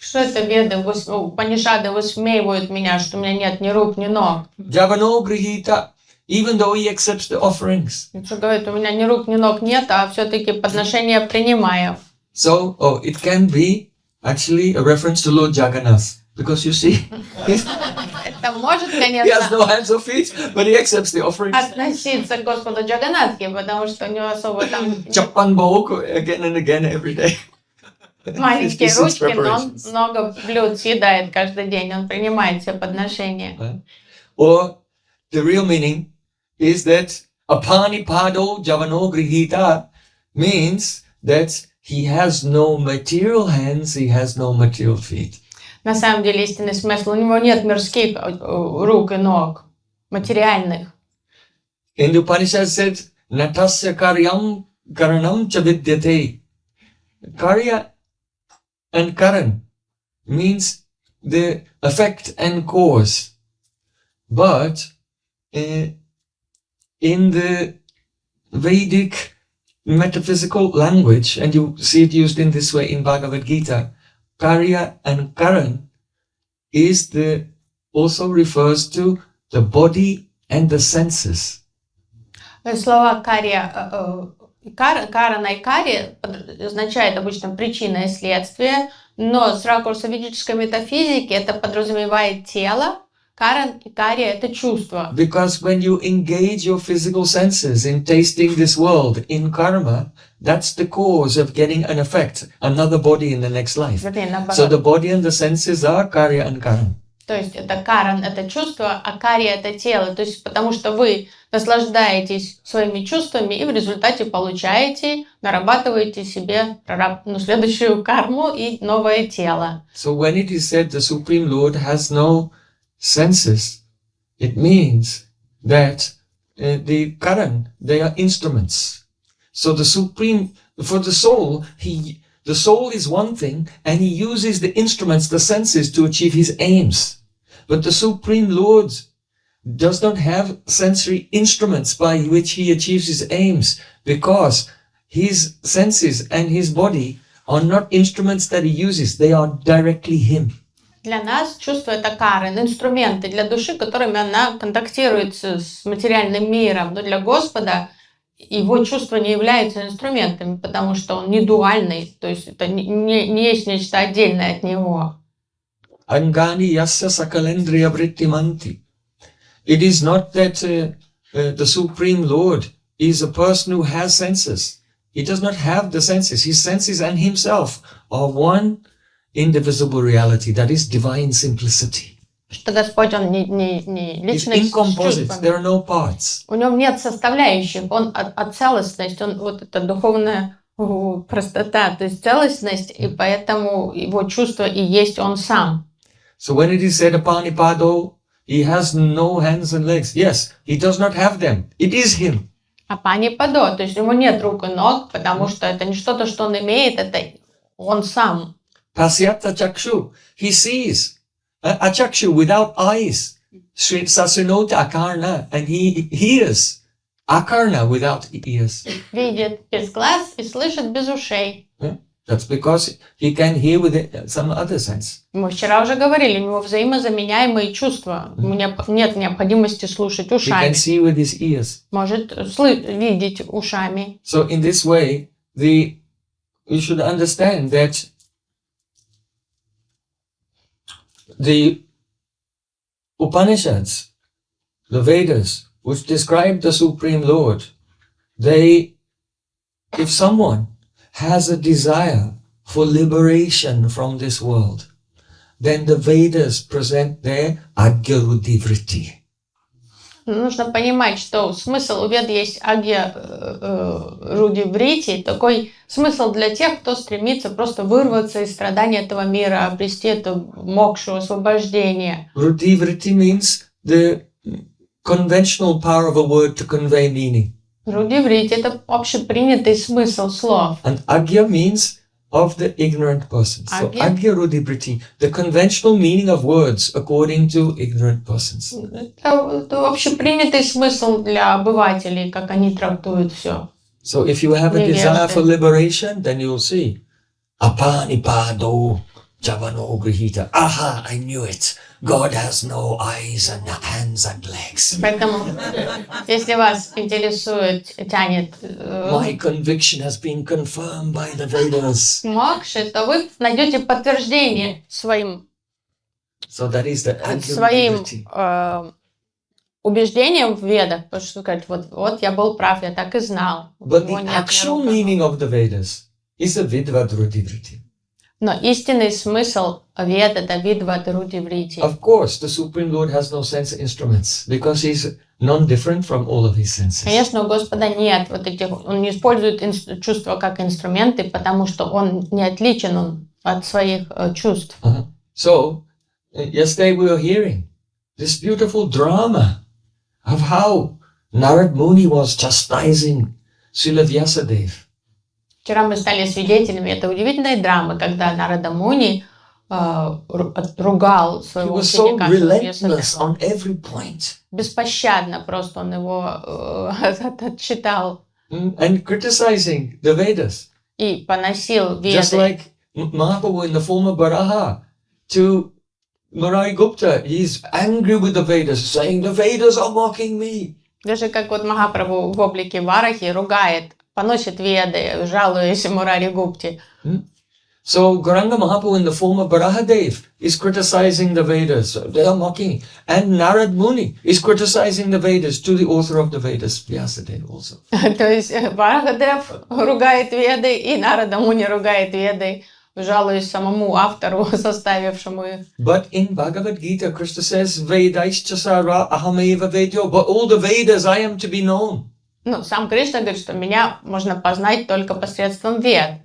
Что это веды, Упанишады высмеивают меня, что у меня нет ни рук, ни ног. Javano grihita, even though he accepts the offerings. Что говорит, у меня ни рук, ни ног нет, а все-таки подношения принимаю. So, it can be actually a reference to Lord Jagannath, because you see, Это может, he has конечно, no hands or feet, but he accepts the offerings. относиться к Господу Джаганатхе, потому что у него особо там Chappan bhog again and again every day. маленькие 56 ручки, но он preparations. много блюд съедает каждый день, он принимает все подношения. Or the real meaning is that apani pado javano grihita means that he has no material hands, he has no material feet. На самом деле истинный смысл, у него нет мирских рук и ног, материальных. In the Upanishad said, Natasya karyam karanam cha vidyate. Karya and karan means the effect and cause. But in the Vedic metaphysical language, and you see it used in this way in Bhagavad Gita, Karya and Karan also refers to the body and the senses. Слова карана и кари означает обычно причина и следствие, но с ракурса ведической метафизики это подразумевает тело, каран и кари это чувство. Because when you engage your physical senses in tasting this world, in karma, that's the cause of getting an effect, another body in the next life. So the body and the senses are karya and karan. То есть это каран, это чувство, а кари это тело. То есть потому что вы наслаждаетесь своими чувствами и в результате получаете, нарабатываете себе следующую карму и новое тело. So when it is said the Supreme Lord has no senses, it means that the karan, they are instruments. So the Supreme, for the soul, the soul is one thing and he uses the instruments, the senses, to achieve his aims. But the Supreme Lord does not have sensory instruments by which he achieves his aims, because his senses and his body are not instruments that he uses, they are directly him. Для нас чувство это карен, инструменты для души, которыми она контактирует с материальным миром. Но для Господа его чувства не являются инструментами, потому что он не дуальный, то есть это не есть нечто отдельное от него. Angani yasya sakalendriya vrittimanti. It is not that the Supreme Lord is a person who has senses. He does not have the senses. His senses and himself are one indivisible reality, that is divine simplicity. Что Господь, он не It's личность с incomposite, чувствами. there are no parts. У него нет составляющих, он целостность, он вот это духовная простота, то есть целостность, и поэтому его чувство и есть он сам. So when it is said apanipado, he has no hands and legs. Yes, he does not have them. It is him. Апанипадо, то есть у него нет рук и ног, потому что это не что-то, что он имеет, это он сам. Pasyata chakshu, he sees. Achakshu, without eyes. Sasunota akarna, and he hears. Akarna, without ears. Видит без глаз и слышит без ушей. That's because he can hear with some other sense. Мы вчера уже говорили, у него взаимозаменяемые чувства. У него нет необходимости слушать He ушами. can see with his ears. Может видеть ушами. So in this way, you should understand that the Upanishads, the Vedas, which describe the Supreme Lord, if someone has a desire for liberation from this world, then the Vedas present their Agya-Ruddhi-vritti. Нужно понимать, что смысл у Вед есть Агья Руди Врити, такой смысл для тех, кто стремится просто вырваться из страданий этого мира, обрести это мокшу, освобождение. Ruddhi-vritti means the conventional power of a word to convey meaning. Руди Врити — это общепринятый смысл слов. And Agya means of the ignorant person. So Agya Ruddhi-vritti, the conventional meaning of words according to ignorant persons. Это общепринятый смысл для обывателей, как они трактуют все. So if you have a desire for liberation, then you'll see Apanipado Javano Grihita. Aha, I knew it. God has no eyes and hands and legs. Поэтому, если вас интересует, тянет My conviction has been confirmed by the Vedas. мокши, то вы найдете подтверждение своим убеждением в Ведах, потому что сказать, вот я был прав, я так и знал. But the actual meaning of the Vedas is a Vidvad-Ruddhi-vritti. Но истинный смысл Вед — это Vidvad-Ruddhi-vritti. Of course, the Supreme Lord has no sense instruments because he's non-different from all of his senses. Конечно, у Господа нет вот этих, он не использует чувства как инструменты, потому что он не отличен от своих чувств. So, yesterday we were hearing this beautiful drama of how Narad Muni was chastising Śrīla Vyasadeva. Вчера мы стали свидетелями этой удивительной драмы, когда Нарада Муни ругал He своего was so ученика relentless Вьясадеву. on every point. Беспощадно просто он его отчитал And criticizing the Vedas. и поносил Just Веды. like Mahaprabhu in the form of Baraha to Murari Gupta, he's angry with the Vedas, saying the Vedas are mocking me. Даже как вот Махапрабху в облике Варахи ругает, поносит Веды, жалуясь Мурари Гупте. So Gauranga Mahaprabhu in the form of Barahadev is criticizing the Vedas. They are mocking. And Narad Muni is criticizing the Vedas to the author of the Vedas, Vyasadeva also. То есть Варахадев ругает Веды, и Нарада Муни ругает Веды, жалуясь самому автору, составившему их. But in Bhagavad Gita, Krishna says, Vedaischa sara ahameva vedyo. But all the Vedas I am to be known. Ну, сам Кришна говорит, что меня можно познать только посредством Вед.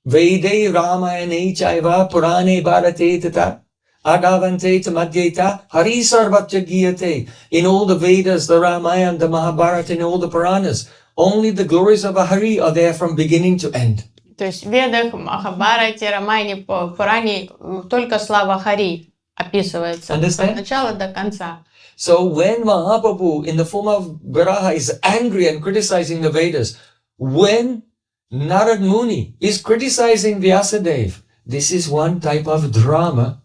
Vede Ramayane Chaiva Purane Bharate Tata Adavante Tamadhyeta Hari Sarvatya Giyate. In all the Vedas, the Ramayana, the Mahabharata, and all the Puranas, only the glories of a Hari are there from beginning to end. То есть в Ведах, Махабхарате, Рамайне, Пуране только слава Хари описывается от начала до конца. So when Mahaprabhu in the form of Varaha is angry and criticizing the Vedas, when Narad Muni is criticizing Vyasadeva, this is one type of drama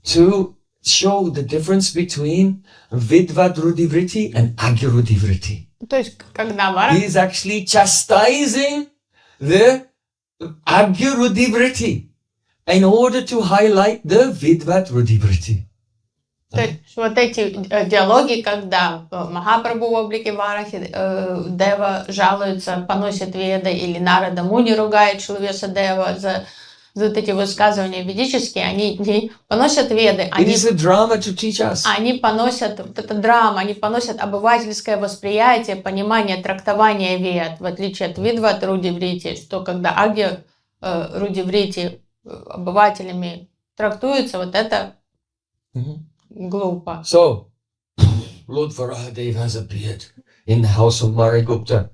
to show the difference between Vidvadrudivriti and Agyarudivriti. То есть, когда Вараха... He is actually chastising the Agyarudivriti in order to highlight the Vidvadrudivriti. То есть, вот эти диалоги, когда Махапрабху в облике Варахи, Дева жалуется, поносит Веды, или Нарада Муни ругает Śrīla Vyasadeva за вот эти высказывания ведические, они не поносят Веды, они поносят вот эту драму, они поносят обывательское восприятие, понимание, трактование Вед, в отличие от Видват-Рудиврити, что когда Агья Рудиврити обывателями трактуется, вот это глупо. So, Lord Varahadev has appeared in the house of Marigupta.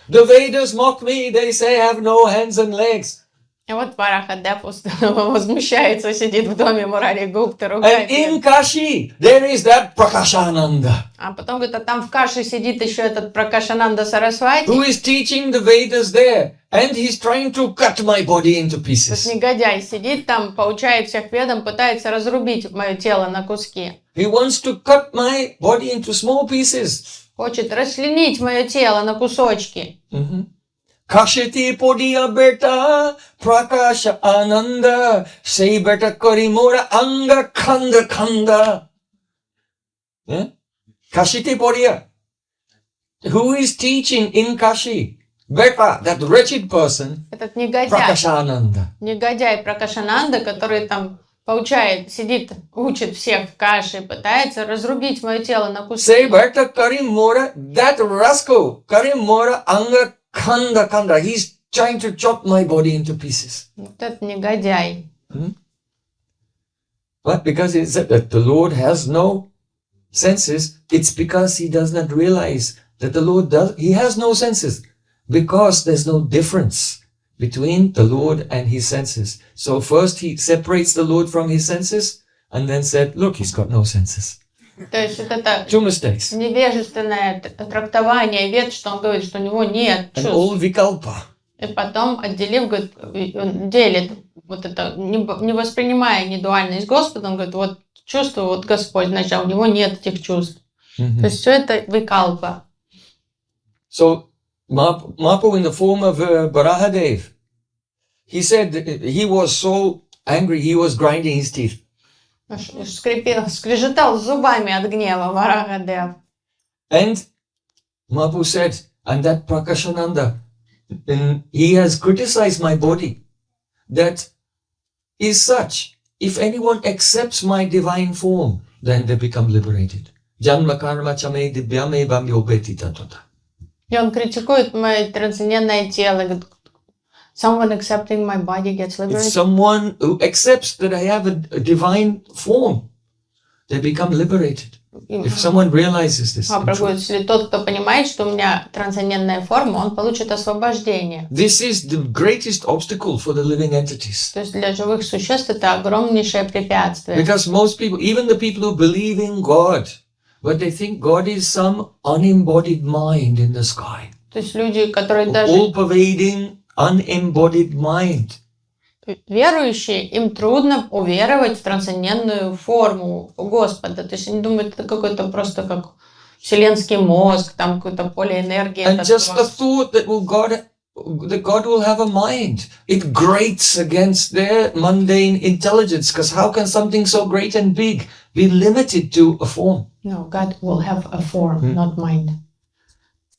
The Vedas mock me, they say I have no hands and legs. И вот Варахадев возмущается, сидит в доме Мурари Гупты, And ругает. in Kashi, there is that Prakashananda, А потом говорит, а там в Каше сидит еще этот Пракашананда Сарасвати. who is teaching the Vedas there, and he's trying to cut my body into Этот pieces. негодяй сидит там, поучает всех ведам, пытается разрубить мое тело на куски. He wants to cut my body into small pieces. Хочет расчленить мое тело на кусочки. Kashiti podiya beta prakasha ananda say beta karimora anga khanda khanda. Kashiti podiya. Who is teaching in Kashi? Beta, that wretched person, Этот негодяй, Prakashananda. негодяй Пракашананда, который там поучает, сидит, учит всех в Каше, пытается разрубить мое тело на куски. Say beta karimora, that rascal, karimora anga khanda khanda. He's trying to chop my body into pieces. Вот этот негодяй. But because it's said that the Lord has no senses, it's because he does not realize that the Lord he has no senses, because there's no difference between the Lord and his senses. So first he separates the Lord from his senses and then said, look, he's got no senses. То есть вот это Two mistakes. невежественное трактование Вед, что он говорит, что у него нет And чувств. all vikalpa. И потом, отделив, говорит, он делит вот это, не воспринимая недуальность Господа, он говорит, вот чувство, вот Господь, значит, а у него нет этих чувств. То есть все это викалпа. So Mahaprabhu in the form of Varahadev, he said he was so angry, he was grinding his teeth. Скрежетал зубами от гнева Варахадев. And Mahaprabhu said, and that Prakashananda, he has criticized my body. That is such, if anyone accepts my divine form, then they become liberated. Janma karma chame divyame bam yobeti tatata. И он критикует мое трансцендентное тело. Говорит, Someone accepting my body gets It's liberated. someone who accepts that I have a divine form. They become liberated. If someone realizes this. Прабhu, если тот, кто понимает, что у меня трансцендентная форма, он получит освобождение. This is the greatest obstacle for the living entities. То есть для живых существ это огромнейшее препятствие. Because most people, even the people who believe in God, but they think God is some unembodied mind in the sky. То есть люди, которые даже All-pervading, unembodied mind. верующие, им трудно уверовать в трансцендентную форму Господа. То есть они думают, это какой-то просто как вселенский мозг, там какое-то поле энергии. And just the thought that God will have a mind, it grates against their mundane intelligence. Because how can something so great and big be limited to a form? No, God will have a form, not mind.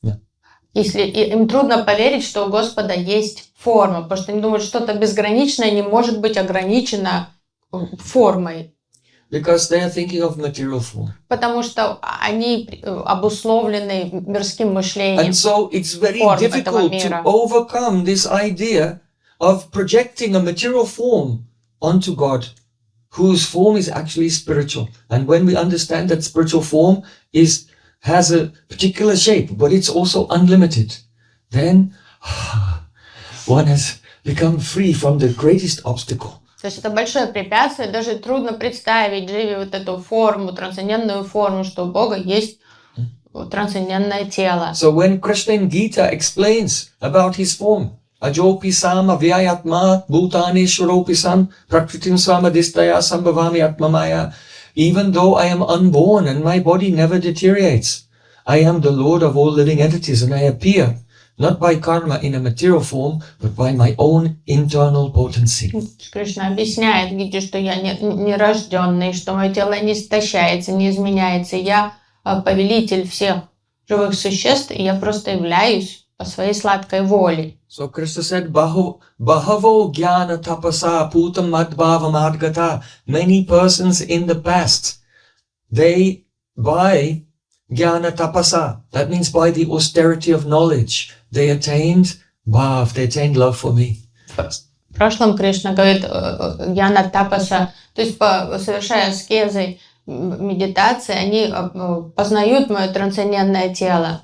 Yeah. Если им трудно поверить, что у Господа есть форма, потому что они думают, что что-то безграничное не может быть ограничено формой. Because they are thinking of material form. Потому что они обусловлены мирским мышлением. And so it's very Форм этого difficult мира. to overcome this idea of projecting a material form onto God, whose form is actually spiritual. And when we understand that spiritual form has a particular shape, but it's also unlimited, then one has become free from the greatest obstacle. То есть это большое препятствие, даже трудно представить, живя вот эту форму, трансцендентную форму, что у Бога есть трансцендентное тело. So when Krishna in Gita explains about his form, Ajopi sama vyayatma bhutani shvaropi sam prakritim swamadistaya sambhavami atmamaya, even though I am unborn and my body never deteriorates, I am the Lord of all living entities and I appear not by karma in a material form, but by my own internal potency. Кришна объясняет Гите, что я нерожденный, что мое тело не истощается, не изменяется. Я повелитель всех живых существ, и я просто являюсь по своей сладкой воле. So Krishna said, Bahavo jnana tapasa putam madbhava madgata. Many persons in the past, they by jnana tapasa, that means by the austerity of knowledge, they attained bhav, they attained love for me. В прошлом Кришна говорит Гьяна Тапаса, то есть совершая аскезы, медитации, они познают мое трансцендентное тело.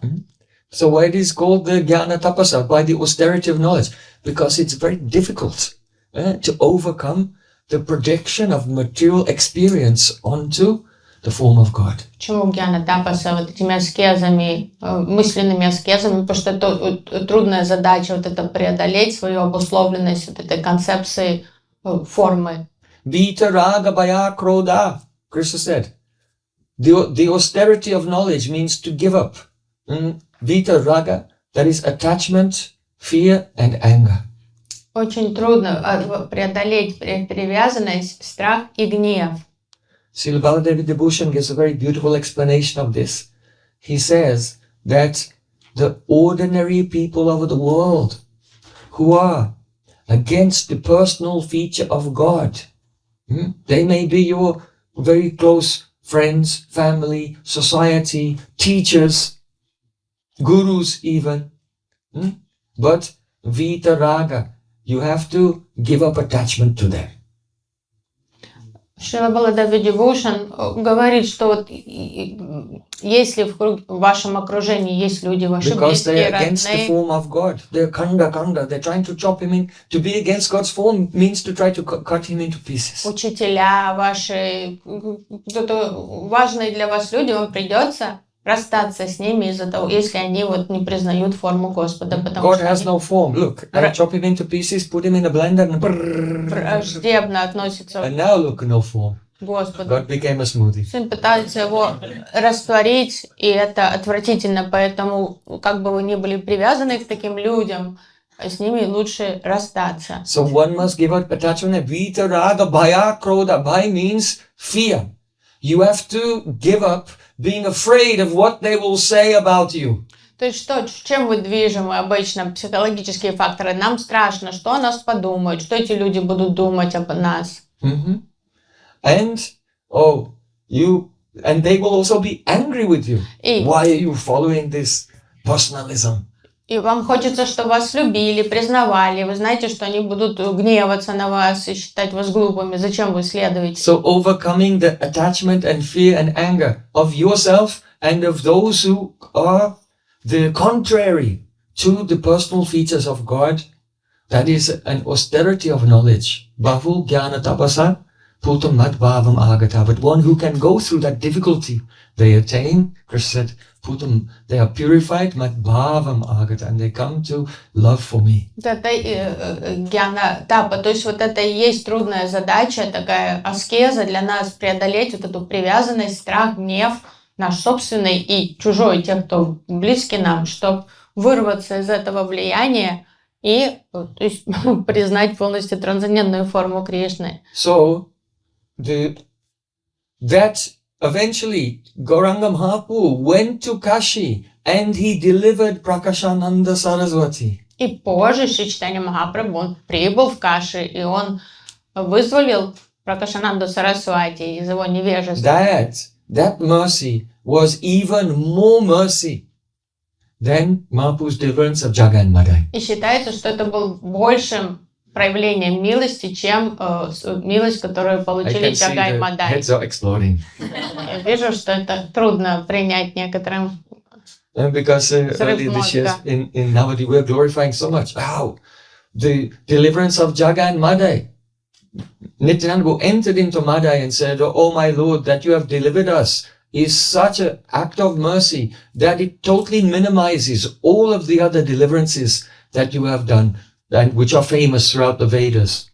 So why it is called the jnana tapasa? By the austerity of knowledge. Because it's very difficult to overcome the projection of material experience onto the form of God. Почему Гьяна Тапаса вот этими аскезами, мысленными аскезами? Потому что это трудная задача, вот это преодолеть свою обусловленность вот этой концепции формы. Vita raga bhaya krodha, Krishna said. The austerity of knowledge means to give up. Vita raga, that is attachment, fear and anger. Очень трудно преодолеть привязанность, страх и гнев. Śrīla Baladevi Debhushan gives a very beautiful explanation of this. He says that the ordinary people of the world who are against the personal feature of God, they may be your very close friends, family, society, teachers, gurus even, but Vita Raga, you have to give up attachment to them. Śrīla Baladevi Debhushan говорит, что вот если в вашем окружении есть люди, ваши близкие, against the родные, form of God. They're kanda. They're trying to chop him in. To be against God's form means to try to cut him into pieces. учителя ваши, кто-то важные для вас люди, вам придется расстаться с ними из-за того, если они вот не признают форму Господа, потому God что has они no form. Look, I chop him into pieces, put him in a blender, and враждебно относятся and now look, no form. к Господу. God became a smoothie. Сын пытается его растворить, и это отвратительно, поэтому, как бы вы ни были привязаны к таким людям, с ними лучше расстаться. So one must give up attachment. Vita raga bhaya krodha. Bhaya means fear. You have to give up being afraid of what they will say about you. То есть что, чем вы движимы обычно, психологические факторы? Нам страшно, что о нас подумают, что эти люди будут думать об нас. And they will also be angry with you. И, Why are you following this personalism? И вам хочется, чтобы вас любили, признавали. Вы знаете, что они будут гневаться на вас и считать вас глупыми. Зачем вы следуете? So overcoming the attachment and fear and anger of yourself and of those who are the contrary to the personal features of God, that is an austerity of knowledge. Bahu jnana tapasa putam mad bhavam agata. But one who can go through that difficulty, they attain, Krishna said, putam, they are purified, mad bhavam agata, and they come to love for me. Это гьяна тапа, то есть вот это и есть трудная задача, такая аскеза для нас, преодолеть вот эту привязанность, страх, гнев, наш собственный и чужой, тех, кто близки нам, чтобы вырваться из этого влияния и, то есть, признать полностью трансцендентную форму Кришны. So, that eventually Gauranga Mahaprabhu went to Kashi and he delivered Prakashananda Sarasvatī. И позже Шри Чайтанья Махапрабху, он прибыл в Каши, и он вызволил Пракашананду Сарасвати из его невежества. That mercy was even more mercy than Mahaprabhu's deliverance of Jagai and Madai. И считается, что это был большим проявлением милости, чем милость, которую получили Джагай и Мадай. Heads are exploding. Я вижу, что это трудно принять некоторым. Because earlier this year in Navadvip we are glorifying so much. Wow, the deliverance of Jagai and Madai. Nityananda entered into Madai and said, "Oh my Lord, that you have delivered us is such an act of mercy that it totally minimizes all of the other deliverances that you have done, and which are famous throughout the Vedas."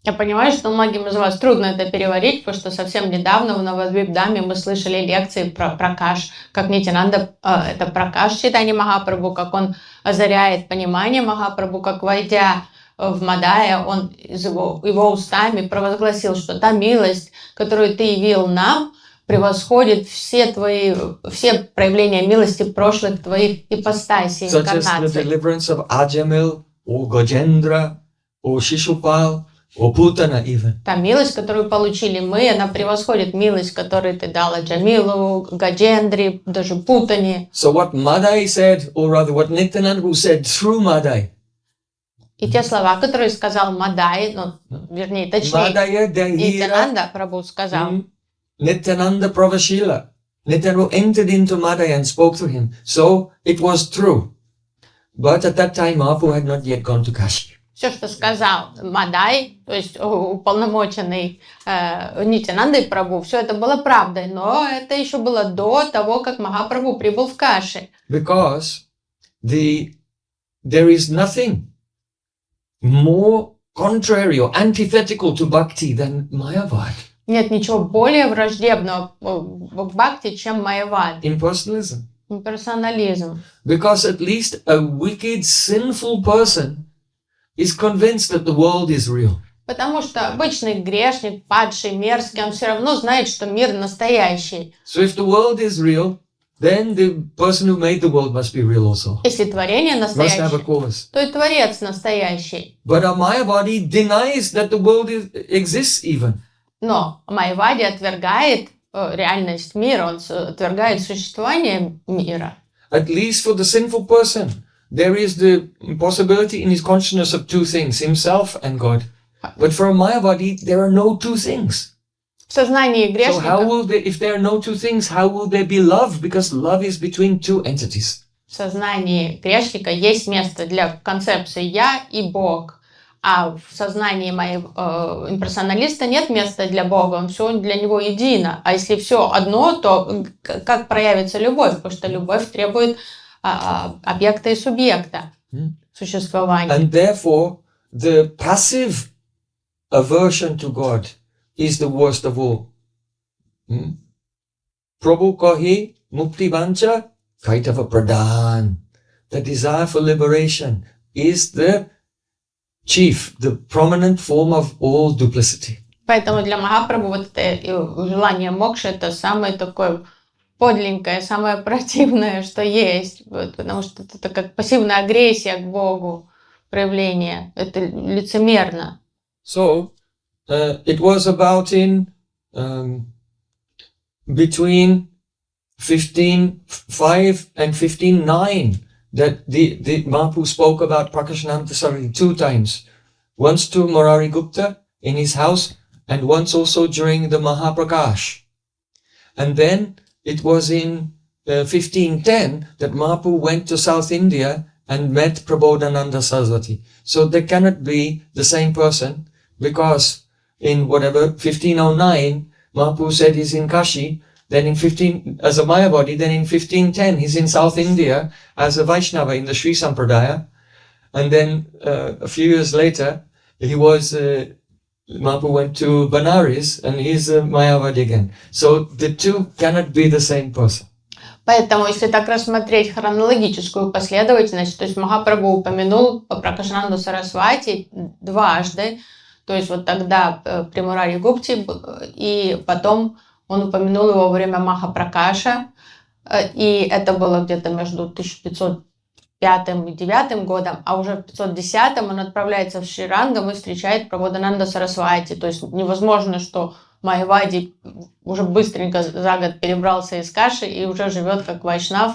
Я понимаю, что многим из вас трудно это переварить, потому что совсем недавно в Навадвип-даме мы слышали лекции про Пракаш, как Нитянанда, это Пракаш Чайтаньи Махапрабху, как он озаряет понимание Махапрабху, как войдя в Мадая, он его устами провозгласил, что та милость, которую ты явил нам, превосходит все проявления милости прошлых твоих ипостасей, инкарнаций. Such as the deliverance of Ajamil, or Gajendra, or Shishupal, or Putana even. Та милость, которую получили мы, она превосходит милость, которую ты дала Джамилу, Гаджендре, даже Путане. So what Madai said, or rather what Nityananda said through Madai. И те слова, которые сказал Мадай, вернее, точнее, Нитянанда Прабху сказал. Nityananda Pravashila. Nityananda entered into Madai and spoke to him. So it was true. But at that time, Mahaprabhu had not yet gone to Kashi. Все, что сказал Мадай, то есть уполномоченный Нитянандой Прабху, все это было правдой, но это еще было до того, как Махапрабху прибыл в Каши. Because there is nothing more contrary or antithetical to bhakti than Mayavad. Нет ничего более враждебного к бхакти, чем майявад. Impersonalism. Имперсонализм. Because at least a wicked, sinful person is convinced that the world is real. Потому что обычный грешник, падший, мерзкий, он все равно знает, что мир настоящий. So if the world is real, then the person who made the world must be real also. Если творение Must have a настоящее, cause. то и Творец настоящий. But our Mayavadi denies that the world exists even. Но майявади отвергает реальность мира, он отвергает существование мира. At least for the sinful person, there is the possibility in his consciousness of two things, himself and God. But for a Mayavadi, there are no two things. В сознании So грешника, how will they, if there are no two things, how will there be love? Because love is between two entities. в сознании грешника есть место для концепции «я» и «Бог». А в сознании моего имперсоналиста нет места для Бога, он все для него едино. А если все одно, то как проявится любовь? Потому что любовь требует объекта и субъекта существования. And therefore, the passive aversion to God is the worst of all. Prabhu kahi mukti vancha kaitava pradhan. The desire for liberation is the chief, the prominent form of all duplicity. Поэтому для Махапрабху вот это желание мокши — это самое такое подлинное, самое противное, что есть. Вот, потому что это как пассивная агрессия к Богу, проявление. Это лицемерно. So, it was about in between 1505 and 1509 that the Mahaprabhu spoke about Prakashananda Sarasvatī 2 times. Once to Murari Gupta in his house, and once also during the Mahaprakash. And then it was in 1510 that Mahaprabhu went to South India and met Prabodhānanda Sarasvatī. So they cannot be the same person, because in 1509, Mahaprabhu said he's in Kashi, then as a Mayavadi, then in 1510 he's in South India as a Vaishnava in the Sri Sampradaya, and then a few years later Mahaprabhu went to Benares and he's a Mayavadi again. So the two cannot be the same person. Поэтому, если так рассмотреть хронологическую последовательность, то есть Махапрабху упомянул Пракашананду Сарасвати дважды, то есть вот тогда при Мурари Гупте, и потом он упомянул его во время Махапракаша, и это было где-то между 1505 и 9 годом, а уже в 510 он отправляется в Шри-Рангам и встречает Прабодхананда Сарасвати. То есть невозможно, что Майявади уже быстренько за год перебрался из Каши и уже живет как вайшнав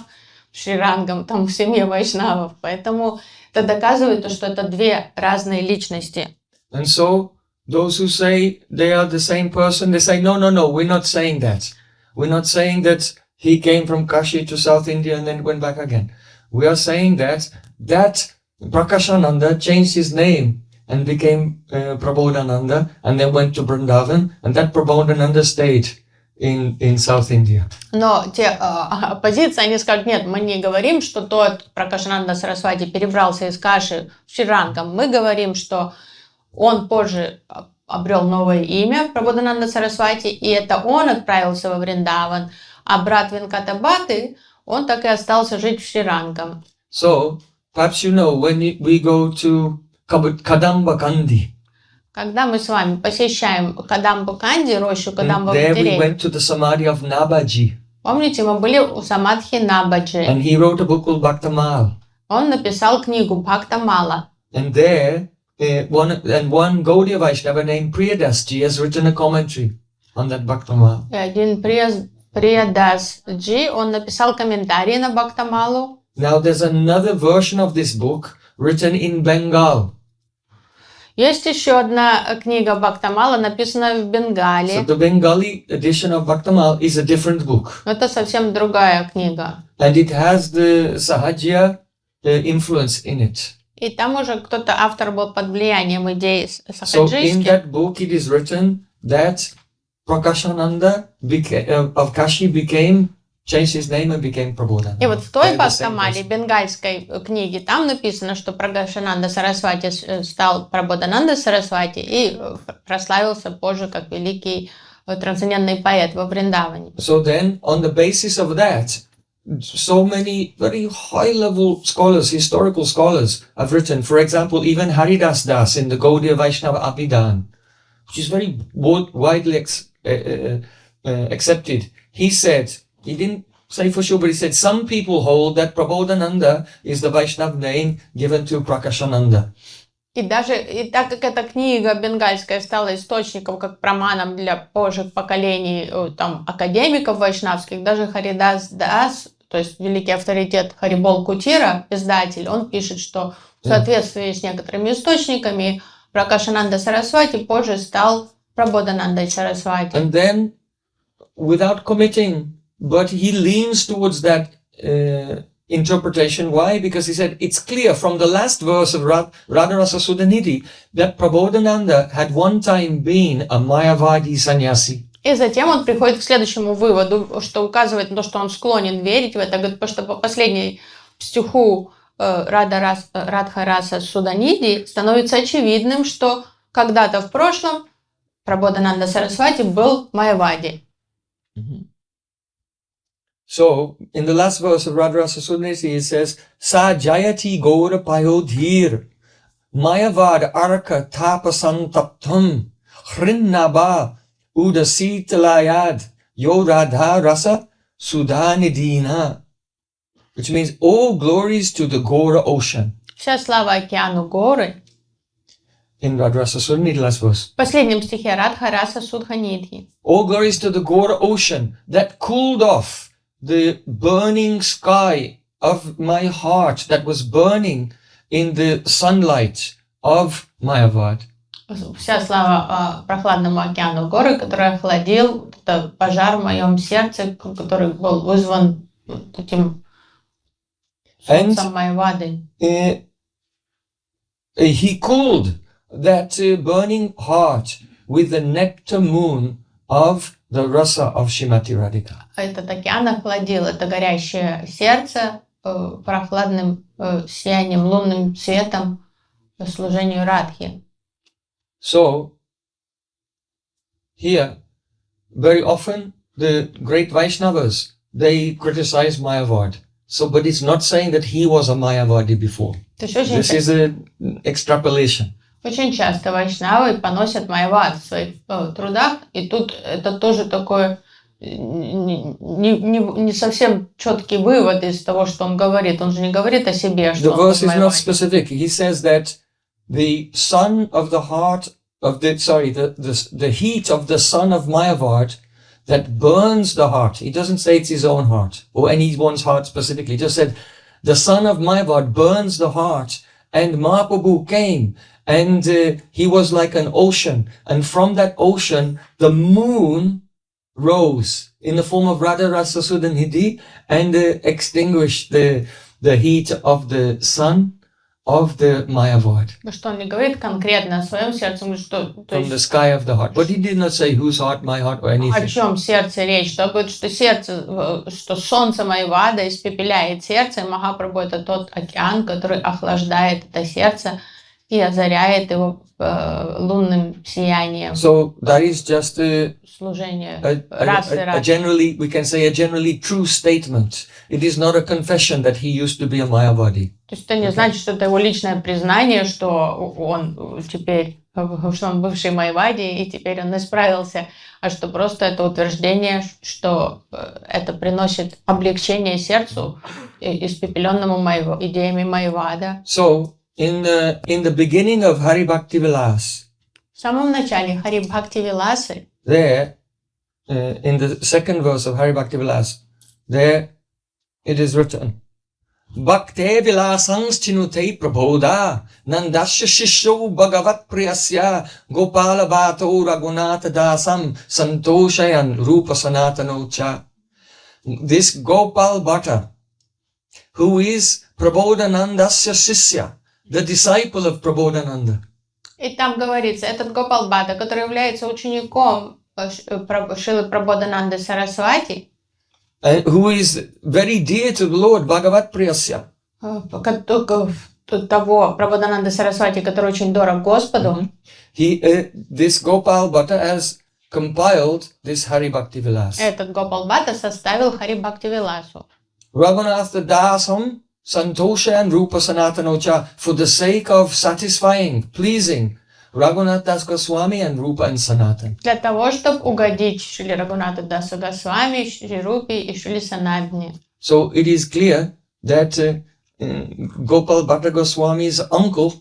в Шри-Рангам, там в семье вайшнавов. Поэтому это доказывает, что это две разные личности. And so those who say they are the same person, they say, no, we're not saying that. We're not saying that he came from Kashi to South India and then went back again. We are saying that Prakashananda changed his name and became Prabodhānanda, and then went to Vrindavan, and that Prabodhānanda stayed in South India. Но те оппозиции, они скажут, нет, мы не говорим, что тот Пракашананда Сарасвати перебрался из Каши в Шри-Рангам. Мы говорим, что он позже обрел новое имя, Прабодхананда Сарасвати, и это он отправился во Вриндаван, а брат Венкатабхаты, он так и остался жить в Шри-Рангам. So, perhaps you know, when we go to Kadamba Kandi, когда мы с вами посещаем Кадамбу Канди, рощу Кадамбовых there we деревьев, went to the Samadhi of Nabaji. Помните, мы были у Самадхи Набаджи. And he wrote a book called Bhaktamal. Он написал книгу Бхактамала. And there, one Gaudiya Vaishnava named Priyadasji has written a commentary on that Bhaktamal. И один Приядасджи, он написал комментарий на Бхактамалу. Now there's another version of this book written in Bengal. Есть еще одна книга Бхактамала, написанная в Бенгале. So the Bengali edition of Bhaktamal is a different book. Это совсем другая книга. And it has the Sahajya influence in it. И там уже кто-то, автор был под влиянием идей So in сахаджийских. that book it is written that Prakashananda of Kashi changed his name and became Prabodhānanda. И вот в той They're the same Бхактамале, person. бенгальской книге, там написано, что Пракашананда Сарасвати стал Прабодхананда Сарасвати и прославился позже как великий трансцендентный поэт во Вриндаване. So then, on the basis of that, so many very high-level scholars, historical scholars, have written. For example, even Haridas Das in the Gaudiya Vaishnava Abhidan, which is very widely accepted. He said, he didn't say for sure, but he said, some people hold that Prabodhānanda is the Vaishnava name given to Prakashananda. И так как эта книга бенгальская стала источником, как праманом для позже поколений там, академиков вайшнавских, даже Харидас Дас, то есть великий авторитет Харибол Кутира, издатель, он пишет, что в соответствии с некоторыми источниками Пракашананда Сарасвати позже стал Прабодханандой Сарасвати. And then, without committing, but he leans towards that interpretation. Why? Because he said, it's clear from the last verse of Radharasa Sudhanidhi that Prabodhānanda had one time been a Mayavadi sannyasi. И затем он приходит к следующему выводу, что указывает на то, что он склонен верить в это, потому что по последней стиху Радхараса Суданиди становится очевидным, что когда-то в прошлом Прабодхананда Сарасвати был Майявади. So, in the last verse of Radharasa Sudhanidhi, it says, Sa Jayati Gaura Payodhir Mayavad Arka Tapasantaptam Hrinnaba Udasitalayad Yoradha Rasa Sudhanidina. Which means, all glories to the Gora ocean. Вся слава океану горы. In Radharasa Sudhanidhi, last verse. В последнем стихе Радхараса Судханидхи. All glories to the Gora ocean that cooled off the burning sky of my heart that was burning in the sunlight of Mayavad. Вся слава прохладному океану горы, который охладил это пожар в моем сердце, который был вызван этим солнцем Майавады. He cooled that burning heart with the nectar moon of the rasa of Srimati Radhika. Этот океан охладил это горящее сердце прохладным сиянием, лунным светом по служению Радхи. So, here, very often the great Vaishnavas, they criticize Mayavad. So, but it's not saying that he was a Mayavadi before. This is an extrapolation. Очень часто вайшнавы поносят Майавад в своих трудах, и тут это тоже такое не совсем четкий вывод из того, что он говорит. Он же не говорит о себе, что он was Майавади. The verse is not specific. He says that the sun of the heart of the heat of the sun of Mayavad that burns the heart. He doesn't say it's his own heart or anyone's heart specifically. He just said the sun of Mayavad burns the heart, and Mahaprabhu came, and he was like an ocean, and from that ocean the moon rose in the form of Radha Rasa Sudhanidhi and extinguished the heat of the sun of the Mayavad. Что он не говорит конкретно о своем сердце, он говорит, что from the sky of the heart. But he did not say whose heart, my heart, or anything. О чем сердце речь? Что говорит, что сердце, что солнце Майавада испепеляет сердце, и Махапрабху это тот океан, который охлаждает это сердце и озаряет его лунным сиянием. So that is just служение a generally, we can say a generally true statement. It is not a confession that he used to be a Mayavadi. То есть это не значит, что это его личное признание, что он теперь, что он бывший Майавади, и теперь он исправился, а что просто это утверждение, что это приносит облегчение сердцу, испепеленному идеями Майавада. So in the beginning of Hari Bhakti Vilas, в самом начале Хари Бхакти Виласы, there in the second verse of Hari Bhakti Vilas, there it is written, Bhakte vilasans chinute prabodha nandasya shisho bhagavat priyasya gopala bhato raghunatha dasam santoshayan rupa sanatano cha. This Gopal Bhatta, who is Prabodhanandasya Shishya, the disciple of Prabodhānanda. И там говорится, этот Гопал Бхатта, который является учеником Шрилы Прабодхананды Сарасвати, who is very dear to the Lord, Bhagavat Priyasya. Того Прабодхананды Сарасвати, который очень дорог Господу. This Gopal Bhatta has compiled this Hari Bhakti Vilas. Этот Гопал Бхатта составил Хари Бхакти Виласу. Raghunatha Dasam Santosha and Rupa Sanatanocha, for the sake of satisfying, pleasing Raghunath Das Goswami and Rupa and Sanatan. Для того, чтобы угодить Шриле Рагунату Дасу Госвами, Шри Рупе и Шриле Санатане. So it is clear that Gopal Bhatta Goswami's uncle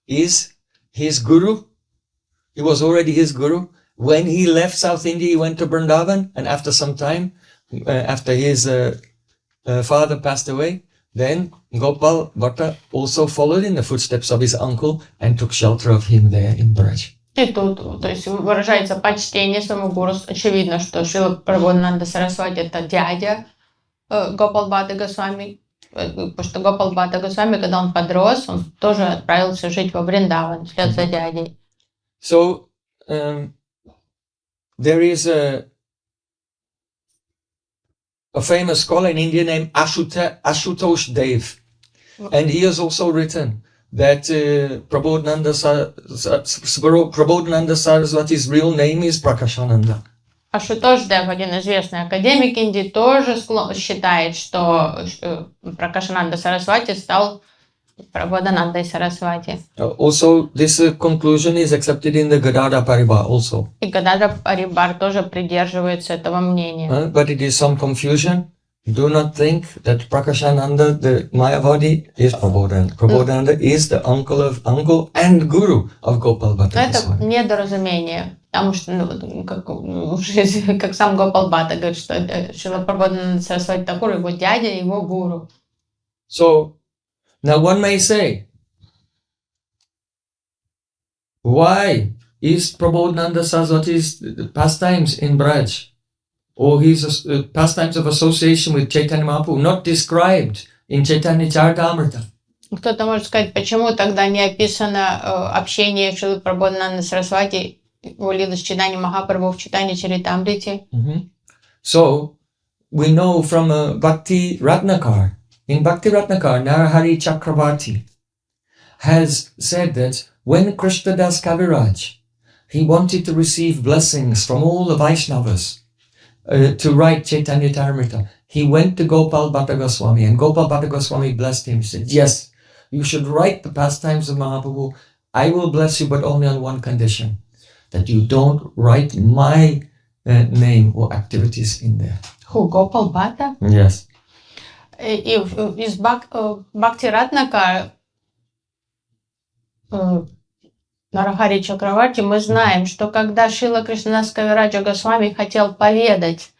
is his guru. He was already his guru. When he left South India, he went to Vrindavan, and after some time, after his father passed away, then Gopal Bhatta also followed in the footsteps of his uncle and took shelter of him there in Braj. И тут, то есть выражается почтение своему гуру. Очевидно, что Шрила Прабодхананда Сарасвати это дядя Гопал Бхатты Госвами, потому что Гопал Бхатта Госвами, когда он подрос, он тоже отправился жить во Вриндаван вслед за дядей. So there is a famous scholar in India named Ashutosh Dev, and he has also written that Prabodhānanda Sarasvati's real name is Prakashananda. Ашутош Дев, один известный академик Индии, тоже считает, что Пракашананда Сарасвати стал Прабодханандой Сарасвати. Also, this conclusion is accepted in the Gadadhara Paribar also. И Гададхара Парибар тоже придерживается этого мнения. But it is some confusion. Do not think that Prakashananda, the Mayavadi, is Prabodhānanda. Prabodhānanda is the uncle and guru of Gopal Bhatta. Это недоразумение, потому что, как сам Гопал Бхатта говорит, что Шрила Прабодхананда Сарасвати Ṭhākura его дядя, его гуру. So, now one may say, why is Prabodhānanda Sarasvati's pastimes in Braj, or his pastimes of association with Chaitanya Mahaprabhu, not described in Chaitanya Charitamrita? Кто-то может сказать, почему тогда не описано общение Шрилы Прабодхананды Сарасвати, его лилы с Чайтаньей Махапрабху в Чайтанья Чаритамрите? So, we know from Bhakti Ratnakar, in Bhakti Ratnakar, Narahari Chakravarti has said that when Krishnadas Kaviraj, he wanted to receive blessings from all the Vaishnavas to write Chaitanya Charitamrita, he went to Gopal Bhatta Goswami, and Gopal Bhatta Goswami blessed him. He said, yes, you should write the pastimes of Mahaprabhu. I will bless you, but only on one condition, that you don't write my name or activities in there. Who, Gopal Bhatta? Yes. И из Бхакти Ратнака Нарахари Чакраварти мы знаем, что когда Шрила Кришнадас Кавираджа Госвами хотел поведать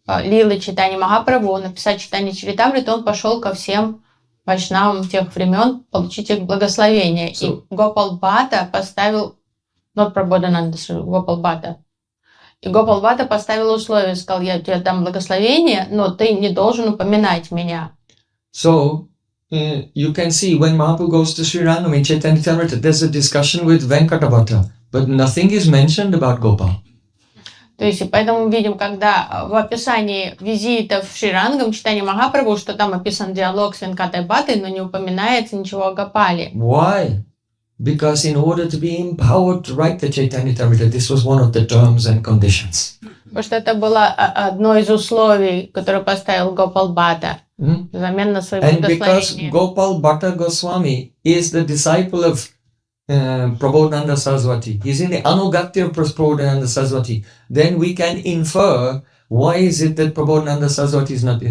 лилы Чайтаньи Махапрабху, написать Чайтанья Чаритамриту, он пошел ко всем вайшнавам тех времен получить их благословение. И Гопал Бхатта поставил, not Prabodhānanda, Гопал Бхатта. И Гопал Бхатта поставил условие, сказал, я тебе дам благословение, но ты не должен упоминать меня. So, you can see when Mahaprabhu goes to Śrīrangam in Chaitanya Charitamrita, there's a discussion with Venkatavata, but nothing is mentioned about Gopal. То есть, поэтому мы видим, когда в описании визитов в Шрирангам Чайтаньи Махапрабху, что там описан диалог с Венкатой Бхаттой, но не упоминается ничего о Гопале. Why? Because in order to be empowered to write the Chaitanya Charitamrita, this was one of the terms and conditions. Потому что это было одно из условий, которое поставил Гопал Бхатта взамен на свои благословения. And because благословения. Gopal Bhatta Goswami is the disciple of Prabodhānanda Sarasvatī, he's in the Anugatya of Prabodhānanda Sarasvatī, then we can infer why is it that Prabodhānanda Sarasvatī is not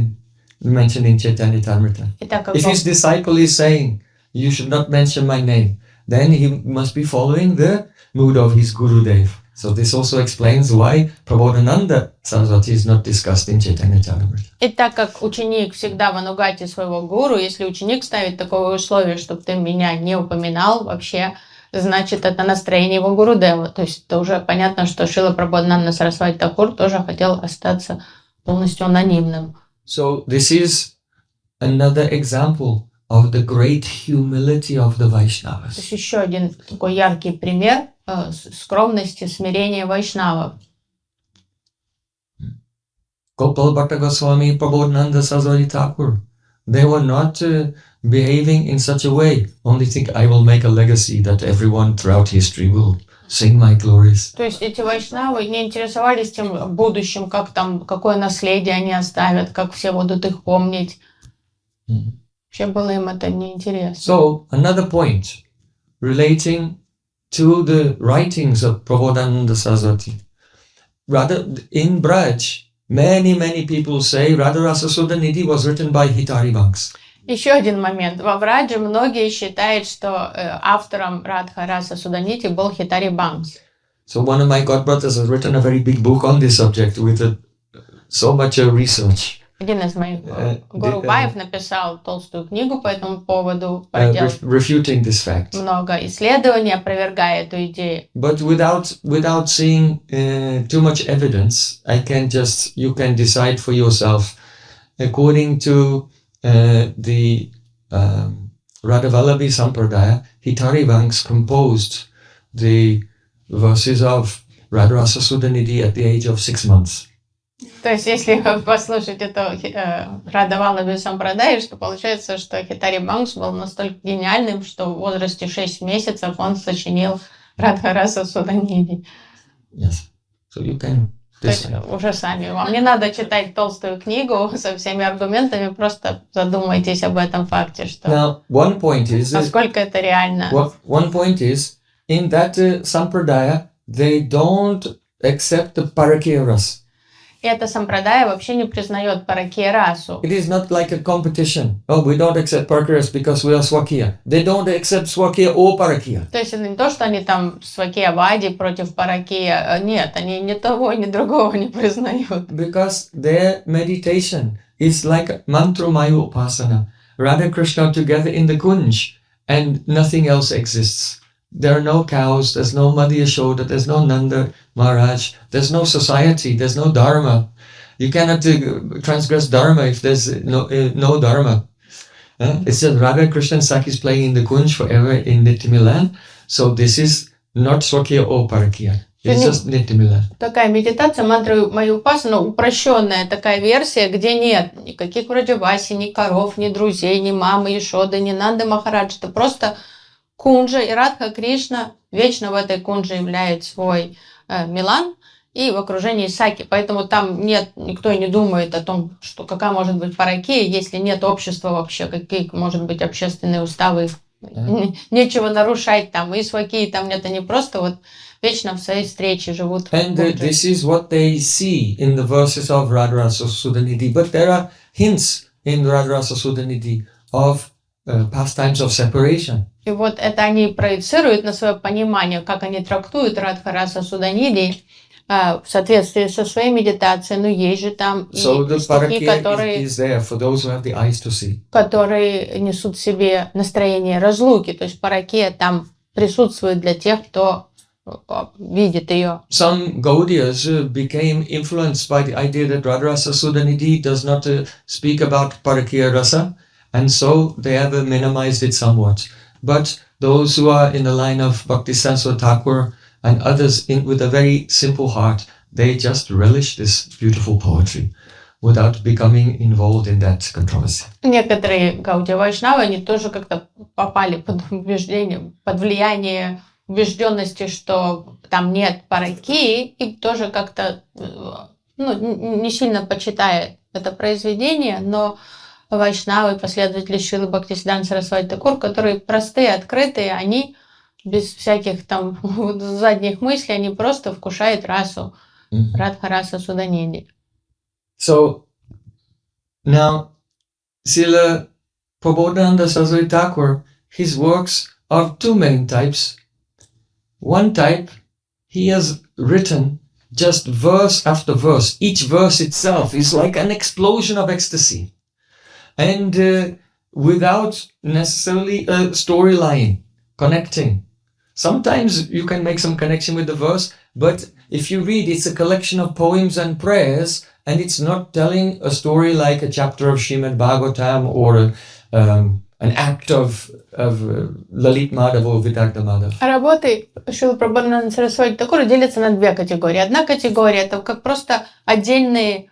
mentioned in Chaitanya Charitamrita. If his disciple is saying, you should not mention my name, then he must be following the mood of his Gurudev. So this also explains why Prabodhānanda Sarasvatī is not discussed in Chaitanya Charitamrita. И так как ученик всегда в анугате своего гуру, если ученик ставит такое условие, чтобы ты меня не упоминал вообще, значит это настроение его Гурудева. То есть это уже понятно, что Шрила Прабодхананда Сарасвати Ṭhākura тоже хотел остаться полностью анонимным. So this is another example of the great humility of the Vaishnavas. То есть еще один такой яркий пример скромности, смирения вайшнавов. Gopal Bhatta Goswami, Prabodhānanda Sarasvati Ṭhākura, they were not behaving in such a way. Only think I will make a legacy that everyone throughout history will sing my glories. То есть эти вайшнавы не интересовались тем будущим, как там, какое наследие они оставят, как все будут их помнить. Вообще было им это неинтересно. So, another point relating to the writings of Prabodhānanda Sarasvati. Rather, in Braj, many people say Radharasa Sudhanidhi was written by Hitari Banks. Еще один момент. Во Врадже многие считают, что автором Радха Раса Суданити был Хитари Банкс. So one of my godbrothers has written a very big book on this subject with so much research. Один из моих Гурубаев написал толстую книгу по этому поводу, проделал refuting this fact. Много исследований, опровергая эту идею. But without seeing too much evidence, you can decide for yourself according to the Radhavallabhi Sampradaya. Hitari Banks composed the verses of Radharasa Sudhanidhi at the age of 6 months. То есть, если послушать это Радhavallabhi Sampradaya, что получается, что Хитари Банкс был настолько гениальным, что в возрасте 6 месяцев он сочинил Радхараса Суданидhi. Yes. So you can. То есть уже сами. Вам не надо читать толстую книгу со всеми аргументами, просто задумайтесь об этом факте, что Now, one point is, насколько это реально. One point is, in that Sampradaya, they don't accept the Parakya Ras. И эта сампрадая вообще не признает паракия расу. It is not like a competition. Oh, we don't accept Parakya Ras because we are Swakya. They don't accept Swakya or Parakya. То есть это не то, что они там свакия вади против паракия. Нет, они ни того, ни другого не признают. Because their meditation is like mantra maya upasana. Radha Krishna together in the kunj, and nothing else exists. There are no cows, there's no Mother Yashoda, there's no Nanda Maharaj, there's no society, there's no dharma. You cannot transgress dharma if there's no dharma. It's just Radha Krishna and Sakis playing in the kunj forever in Nitya Milan. So this is not Swakya or Parakya. It's just Nitya Milan. Такая медитация, мантра Майупасана, упрощенная такая версия, где нет никаких вроде Васи, ни коров, ни друзей, ни мамы Ешоды, ни Нанды Махарадж. Это просто кунджа, и Радха Кришна вечно в этой кунже являет свой Милан и в окружении Саки. Поэтому там никто и не думает о том, что какая может быть паракия, если нет общества вообще, какие может быть общественные уставы. Нечего нарушать там. И сваки там нет, они просто вот вечно в своей встрече живут. And this is what they see in the verses of Radharasa Sudhanidhi. But there are hints in Radharasa Sudhanidhi of pastimes of separation. И вот это они проецируют на свое понимание, как они трактуют Радхараса Суданидhi в соответствии со своей медитацией. Но есть же там и стихи, которые несут в себе настроение разлуки. То есть паракия там присутствует для тех, кто видит ее. Some Gaudiyas became influenced by the idea that Radharasa Sudhanidhi does not speak about Parakya Rasa, and so they have minimized it somewhat. But those who are in the line of Bhakti Sarasvatī Ṭhākura and others with a very simple heart, they just relish this beautiful poetry without becoming involved in that controversy. Некоторые Гаудия Вайшнавы, они тоже как-то попали под влияние убежденности, что там нет паракии, и тоже как-то не сильно почитая это произведение, но Вайшнавы, последователи Śrīla Bhaktisиддханта Sarasvatī Ṭhākura, которые простые, открытые, они без всяких там задних мыслей, они просто вкушают расу, Радхараса Суданидhi. So, now, Srila Prabodhānanda Sarasvatī Ṭhākura, his works are of two main types. One type, he has written just verse after verse. Each verse itself is like an explosion of ecstasy. And without necessarily a storyline connecting. Sometimes you can make some connection with the verse, but if you read, it's a collection of poems and prayers, and it's not telling a story like a chapter of Śrīmad Bhagavatam or an act of Lalit Madhav or Vidagdha Madhav. Работы Śrīla Prabodhānanda Sarasvatī Ṭhākura делятся на две категории. Одна категория – это как просто отдельные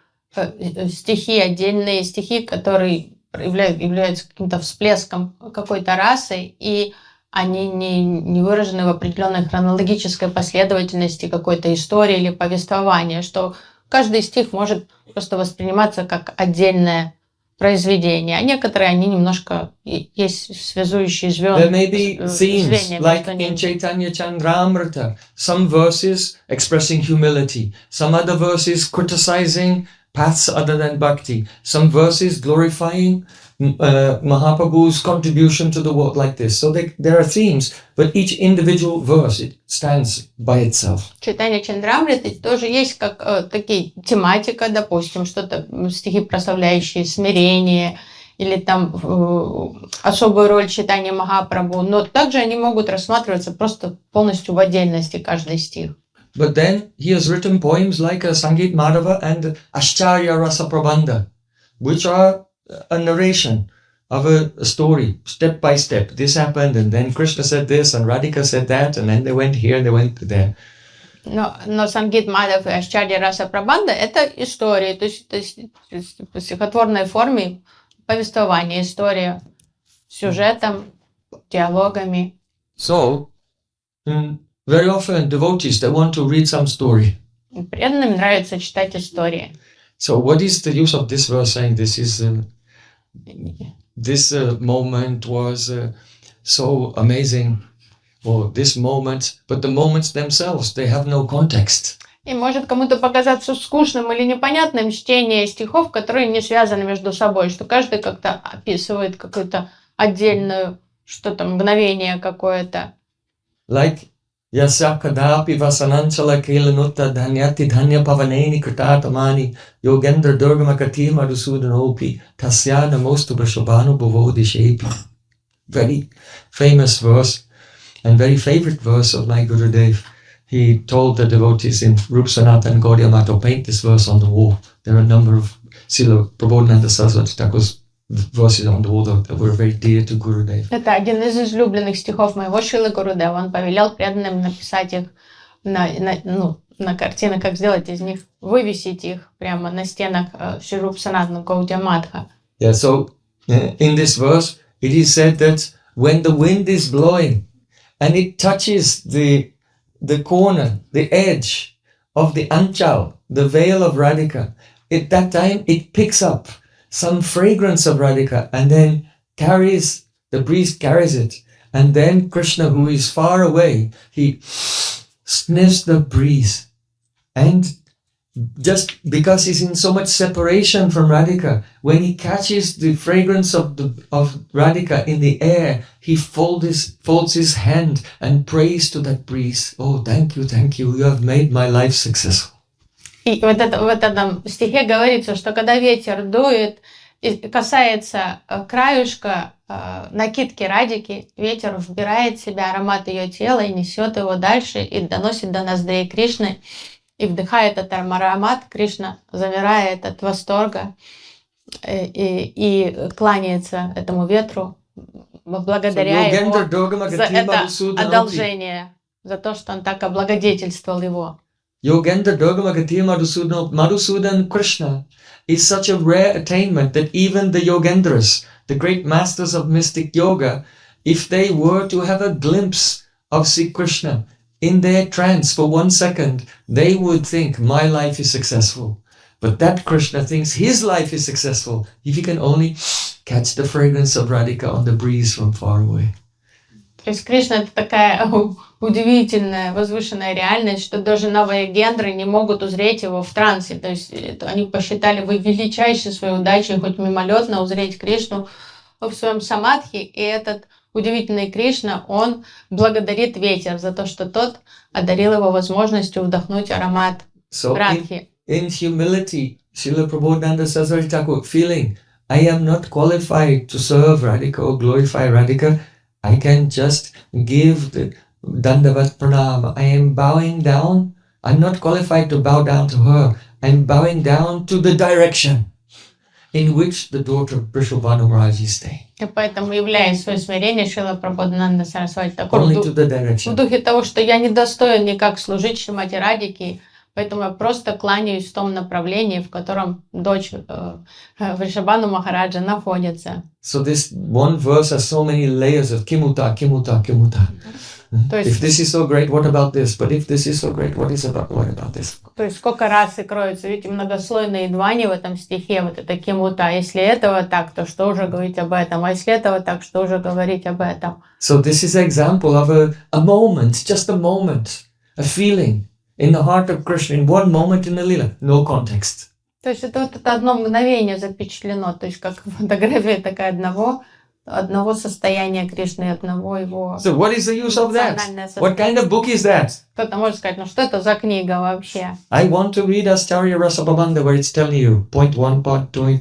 стихи, которые являются каким-то всплеском какой-то расы, и они не выражены в определенной хронологической последовательности какой-то истории или повествования, что каждый стих может просто восприниматься как отдельное произведение, а некоторые, они немножко есть связующие звенья. There may be themes, like in Chaitanya Chandramrita, some verses expressing humility, some other verses criticizing paths other than bhakti, some verses glorifying Mahaprabhu's contribution to the world, like this. So there are themes, but each individual verse, it stands by itself. Читание Чандрамриты тоже есть как такие тематика, допустим, что-то стихи, прославляющие смирение, или там особую роль читания Махапрабху, но также они могут рассматриваться просто полностью в отдельности, каждый стих. But then he has written poems like Sangit Madhava and Ashcharya Rasa Prabandha, which are a narration of a story, step by step. This happened, and then Krishna said this, and Radhika said that, and then they went here, they went there. Но Сангит Мадхав и Ашчарья Раса Прабанда – это истории, то есть в стихотворной форме повествования, история с сюжетом, диалогами. So, very often devotees, they want to read some story. Преданным нравится читать истории. So what is the use of this verse saying this moment was so amazing, or this moment, but the moments themselves, they have no context. И может кому-то показаться скучным или непонятным чтение стихов, которые не связаны между собой, что каждый как-то описывает какое-то отдельное что-то, мгновение какое-то. Like Yasya kadapi vasananchala kelanutta dhanyati dhanya pavaneni kritatamani yogendra durgamakati madhusudanopi tasya namostu brashabhanu bhavodishepi. Very famous verse and very favorite verse of my Gurudev. He told the devotees in Rup Sanatan Gaudiya Mata, paint this verse on the wall. There are a number of Śrīla Prabodhānanda Sarasvatī Thakur's verses on the wall that were very dear to Gurudev. Это один из излюбленных стихов моего Шрилы Гурудева. Он повелел преданным написать их на картинах, как сделать из них, вывесить их прямо на стенах Шри Руп Санатана Гаудия Матха. Yeah, so in this verse, it is said that when the wind is blowing and it touches the corner, the edge of the anchal, the veil of Radhika, at that time it picks up some fragrance of Radhika and then the breeze carries it. And then Krishna, who is far away, he sniffs the breeze. And just because he's in so much separation from Radhika, when he catches the fragrance of Radhika in the air, he folds his hand and prays to that breeze. Oh, thank you, you have made my life successful. И вот это, в этом стихе говорится, что когда ветер дует и касается краюшка накидки Радики, ветер вбирает в себя аромат ее тела и несет его дальше и доносит до ноздрей Кришны. И вдыхает этот аромат, Кришна замирает от восторга и кланяется этому ветру, благодаря ему за это одолжение, за то, что он так облагодетельствовал его. Yogendra Durgamagati Madhusudan Krishna is such a rare attainment that even the Yogendras, the great masters of mystic yoga, if they were to have a glimpse of Sri Krishna in their trance for 1 second, they would think, my life is successful. But that Krishna thinks his life is successful if he can only catch the fragrance of Radhika on the breeze from far away. То есть Кришна — это такая удивительная, возвышенная реальность, что даже новые гендры не могут узреть его в трансе. То есть они посчитали бы величайшей своей удачей хоть мимолетно узреть Кришну в своем самадхи, и этот удивительный Кришна, он благодарит ветер за то, что тот одарил его возможностью вдохнуть аромат Радхи. In humility, Śrīla Prabodhānanda Sarasvatī Thakur feeling, I am not qualified to serve Radhika or glorify Radhika. I can just give the Dandavat Pranam. I am bowing down. I'm not qualified to bow down to her. I'm bowing down to the direction in which the daughter of Vrishabhanu Maharaj is staying. И поэтому являет свое смирение Śrīla Prabodhānanda Sarasvatī Thakur в духе того, что я не достоин никак служить Шримати Радике, поэтому я просто кланяюсь в том направлении, в котором дочь Вришабхану Махараджа находится. So this one verse has so many layers of kimuta. If this is so great, what about this? But if this is so great, what about this? То есть сколько раз и кроются эти многослойные едвани в этом стихе, вот это кимута. Если этого так, то что уже говорить об этом? А если этого так, что уже говорить об этом? So this is an example of a moment, just a moment, a feeling in the heart of Krishna, in one moment in the lila, no context. То есть это вот это одно мгновение запечатлено, то есть как фотография такая одного состояния Кришны, одного его. So what is the use of that? What kind of book is that? Кто-то может сказать, ну что это за книга вообще? I want to read Acharya Rasa Babanda where it's telling you point 1, point 2,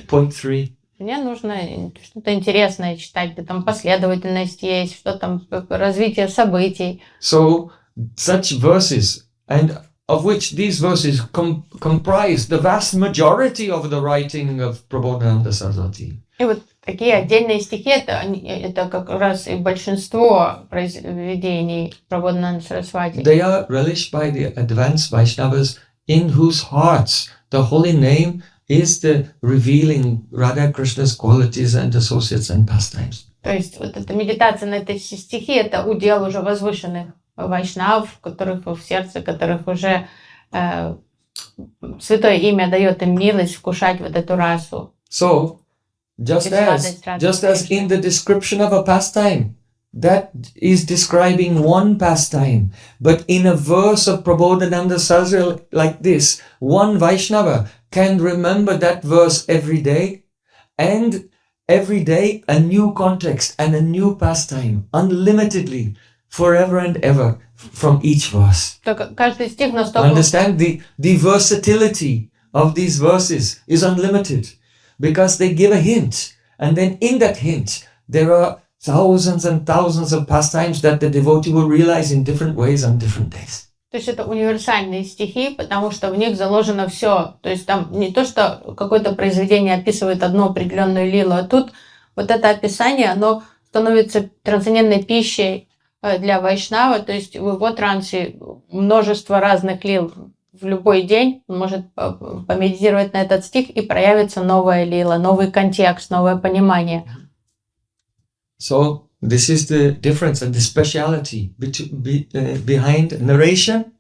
point 3. Мне нужно что-то интересное читать, где там последовательность есть, что там развитие событий. So such verses, and of which these verses comprise the vast majority of the writing of Prabodhānanda Sarasvatī. И вот такие отдельные стихи, это как раз и большинство произведений Prabodhānanda Sarasvatī. They are relished by the advanced Vaishnavas in whose hearts the holy name is the revealing Radha Krishna's qualities and associates and pastimes. То есть вот эта медитация на эти стихи, это удел уже возвышенных вайшнав, в сердце которых уже святое имя дает им милость вкушать вот эту расу. So, just as in the description of a pastime, that is describing one pastime, but in a verse of Prabodhānanda Sarasvatī like this, one Vaishnava can remember that verse every day, and every day a new context and a new pastime, unlimitedly, forever and ever from each verse. То каждый стих настолько... Understand the versatility of these verses is unlimited because they give a hint, and then in that hint there are thousands and thousands of pastimes that the devotee will realize in different ways on different days. То есть это универсальные стихи, потому что в них заложено все. То есть там не то, что какое-то произведение описывает одну определенную лилу, а тут вот это описание, оно становится трансцендентной пищей для вайшнава, то есть в его трансе множество разных лил. В любой день он может помедитировать на этот стих, и проявится новая лила, новый контекст, новое понимание. So this is the difference and the speciality behind narration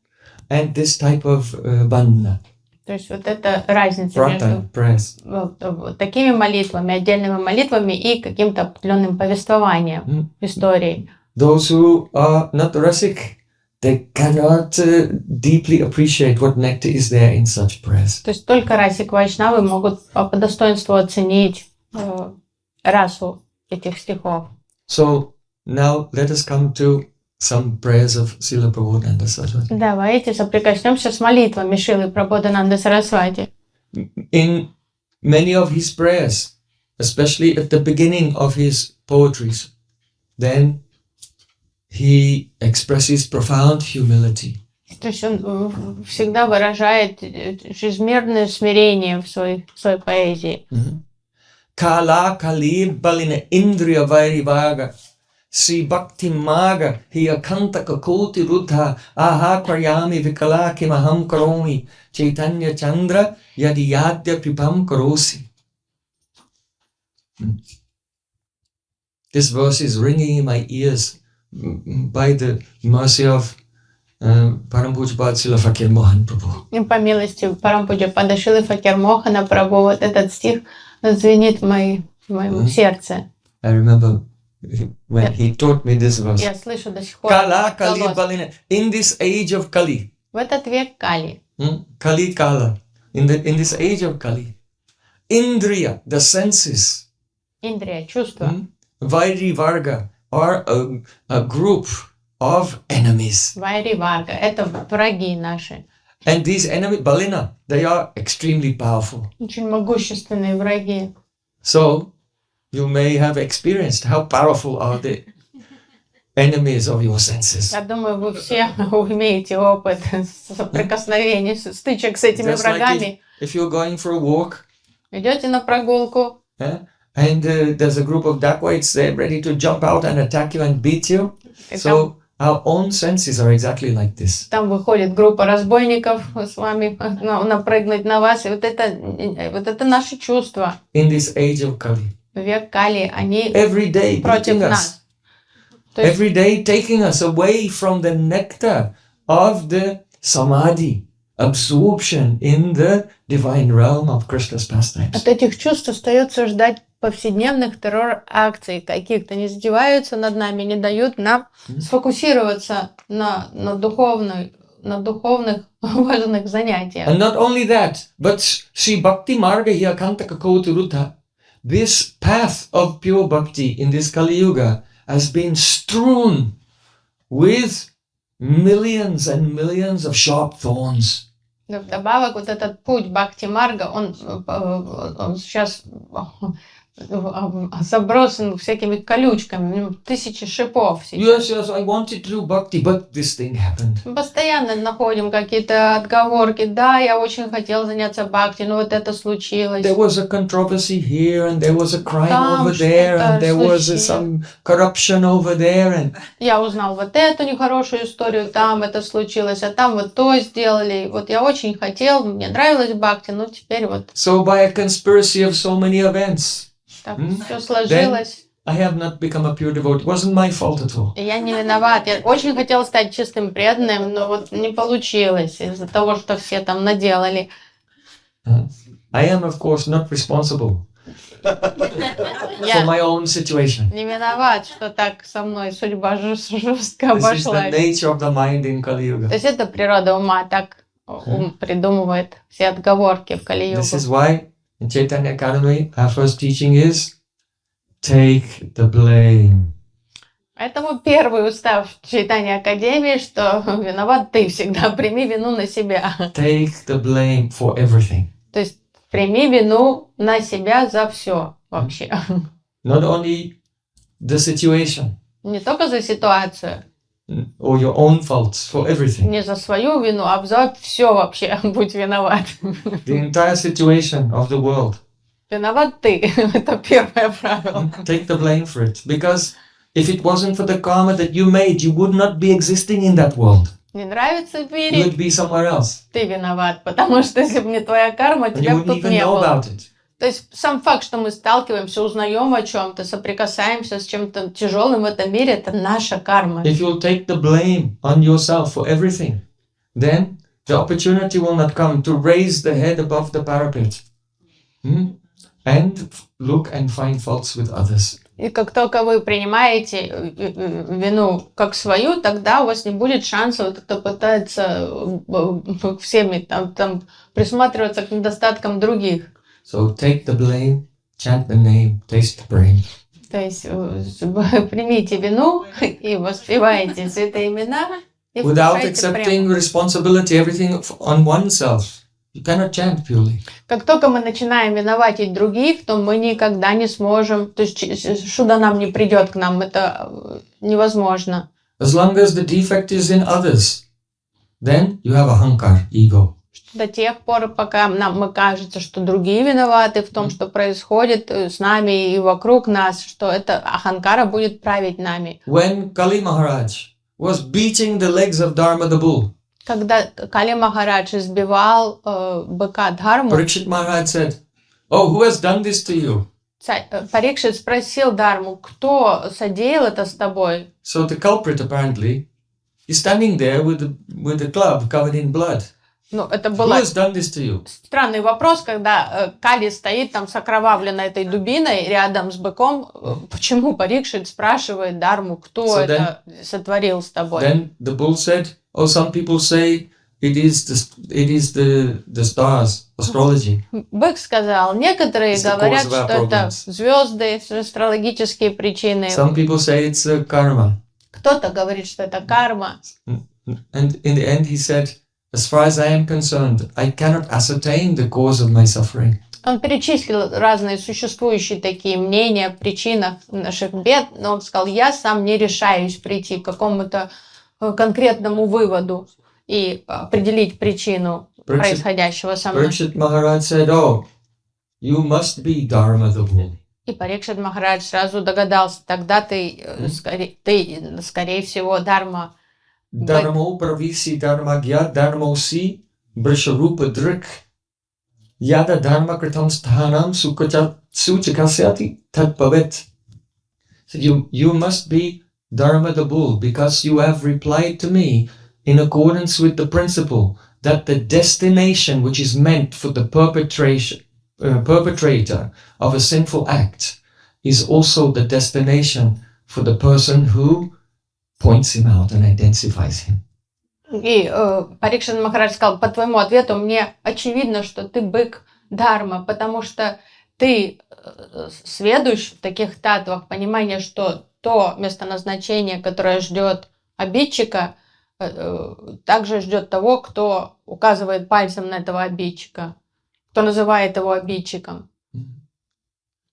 and this type of bandhana. То есть вот это разница между такими молитвами, отдельными молитвами и каким-то определенным повествованием историей. Those who are not rasic, they cannot deeply appreciate what nectar is there in such prayers. То есть только расик вайшнавы могут по достоинству оценить расу этих стихов. So now let us come to some prayers of Śrīla Prabodhānanda Sarasvatī. Давайте соприкоснемся с молитвами Śrīлы Прабодхананды Сарасвати. In many of his prayers, especially at the beginning of his poetries, then he expresses profound humility. То есть он всегда выражает чрезмерное смирение в своей поэзии. Kala kali balina indriya vairi vaga, Sri Bhakti Maga hiya kantaka koti ruddha, aha karyami vikala kimaham karomi, Chaitanya Chandra yadi yadya kripam karosi. This verse is ringing in my ears by the mercy of Param Pujya Śrīla Fakir Mohan Prabhu. И по милости Парам Пуджья Пада Śrīla Факир Мохана Прабhu, вот этот стих звенит в моем сердце. I remember when he taught me this verse. Я слышу до сих пор. Kala Kali Balina. In this age of Kali. В этот век Кали. Kali Kala. In this age of Kali. Indriya, the senses. Индрия, чувства. Vairi Varga are a group of enemies. Вайри Варга, это враги наши. And these enemies, Balina, they are extremely powerful. Очень могущественные враги. So, you may have experienced how powerful are the enemies of your senses. Я думаю, вы все имеете опыт соприкосновений, стычек с этими врагами. If you're going for a walk, идете на прогулку, and there's a group of dacoits there ready to jump out and attack you and beat you. So our own senses are exactly like this. Там выходит группа разбойников с вами напрыгнуть на вас, и вот это наши чувства. In this age of Kali. Век Кали, они every day против нас. Every day taking us away from the nectar of the samadhi, absorption in the divine realm of Krishna's pastimes. От этих чувств остается ждать повседневных террор-акций каких-то, не издеваются над нами, не дают нам сфокусироваться на духовных важных занятиях. And not only that, but Sri Bhakti Marga Hyakantaka Kotiruddha, this path of pure bhakti in this Kali Yuga has been strewn with millions and millions of sharp thorns. Вдобавок, вот этот путь Бхакти-марга, он сейчас забросан всякими колючками, тысячи шипов сейчас. Yes, I wanted to do bhakti, but this thing happened. Мы постоянно находим какие-то отговорки. Да, я очень хотел заняться бхакти, но вот это случилось. There was a controversy here, and there was a crime over there, and there was some corruption over there, and я узнал вот эту нехорошую историю, там это случилось, а там вот то сделали. Вот я очень хотел, мне нравилось бхакти, но теперь вот. So by a conspiracy of so many events. Так все сложилось. I have not become a pure devotee. It wasn't my fault at all. Я не виноват. Я очень хотел стать чистым преданным, но вот не получилось из-за того, что все там наделали. I am, of course, not responsible for my own situation. Не виноват, что так со мной судьба жестко обошлась. This is the nature of the mind in Kali Yuga. То есть это природа ума, так ум придумывает все отговорки в Кали-югу. This is why in Chaitanya Academy, our first teaching is take the blame. Поэтому первый устав Чайтанья Академии, что виноват ты всегда, прими вину на себя. Take the blame for everything. То есть прими вину на себя за все вообще. Not only the situation Не только за ситуацию, or your own faults, for everything. не за свою вину, а за все вообще будь виноват. The entire situation of the world. Виноват ты. Это первое правило. Take the blame for it. Because if it wasn't for the karma that you made, you would not be existing in that world. Не нравится в You мире, would be somewhere else. ты виноват. Потому что если бы не твоя карма, And you тебя бы wouldn't тут even не know было. about it. То есть сам факт, что мы сталкиваемся, узнаем о чем-то, соприкасаемся с чем-то тяжелым в этом мире, это наша карма. If you'll take the blame on yourself for everything, then the opportunity will not come to raise the head above the parapet. And look and find faults with others. И как только вы принимаете вину как свою, тогда у вас не будет шанса, вот кто пытается всеми там присматриваться к недостаткам других. So take the blame, chant the name, taste the brain. То есть примите вину и воспевайте святые имена. И Without вкушайте accepting прему. responsibility, everything on oneself, you cannot chant purely. Как только мы начинаем виноватить других, то мы никогда не сможем, то есть шуда нам не придет к нам, это невозможно. As long as the defect is in others, then you have a ahankar, ego. До тех пор, пока нам кажется, что другие виноваты в том, что происходит с нами и вокруг нас, что это аханкара будет править нами. When Kali Maharaj was beating the legs of Dharma the bull, Когда Кали Махарадж избивал быка Дхарму, Parikshit Maharaj said, "Oh, who has done this to you?" Парикшит спросил Дхарму, кто содеял это с тобой? So the culprit apparently is standing there with the club covered in blood. Ну, это Who был has done this to you? странный вопрос, когда Кали стоит там с окровавленной этой дубиной рядом с быком. Почему Парикшит спрашивает Дхарму, кто So это сотворил с тобой? Then the bull said, "Oh, some people say it is the stars, astrology." Бык сказал, некоторые It's the говорят, cause of our что это problems. звезды, астрологические причины. Some people say it's karma. Кто-то говорит, что это карма. And in the end he said, "As far as I am concerned, I cannot ascertain the cause of my suffering." Он перечислил разные существующие такие мнения о причинах наших бед, но он сказал, я сам не решаюсь прийти к какому-то конкретному выводу и определить причину происходящего со мной. Parikshit Maharaj said, "Oh, you must be Dharma the bull." И Парикшит Махарадж сразу догадался, тогда ты, скорее всего, Дharma. Dharmo pravisi dharmagya dharmosi brisharupa drik yada dharma kritam sthanam suchakasyati tatpavet. So you must be Dharma the bull because you have replied to me in accordance with the principle that the destination which is meant for the perpetrator of a sinful act is also the destination for the person who points him out and identifies him. И Парикшит Махарадж сказал, по твоему ответу мне очевидно, что ты бык Дхарма, потому что ты сведущ в таких татвах, понимание, что то местоназначение, которое ждет обидчика, также ждет того, кто указывает пальцем на этого обидчика, кто называет его обидчиком.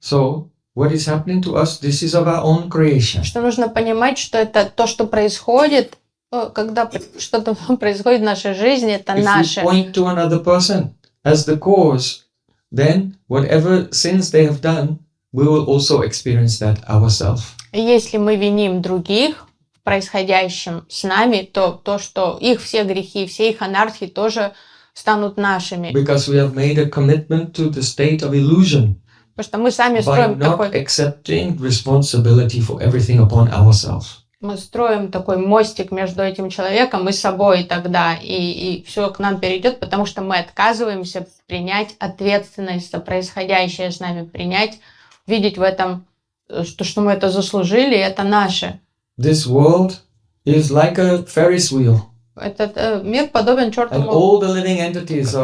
So, what is happening to us, this is of our own creation. Что нужно понимать, что это то, что происходит, когда что-то происходит в нашей жизни, это If we наше. point to another person as the cause, then whatever sins they have done, we will also experience that ourselves. Если мы виним других в происходящем с нами, то что их все грехи, все их анархи тоже станут нашими. Because we have made a commitment to the state of illusion Потому что мы сами by строим not такой, accepting responsibility for everything upon ourselves. мы строим такой мостик между этим человеком и собой тогда, и все к нам перейдет, потому что мы отказываемся принять ответственность за происходящее с нами, принять, видеть в этом, что мы это заслужили, и это наше. This world is like a Ferris wheel, Этот мир подобен and чертовому all the living entities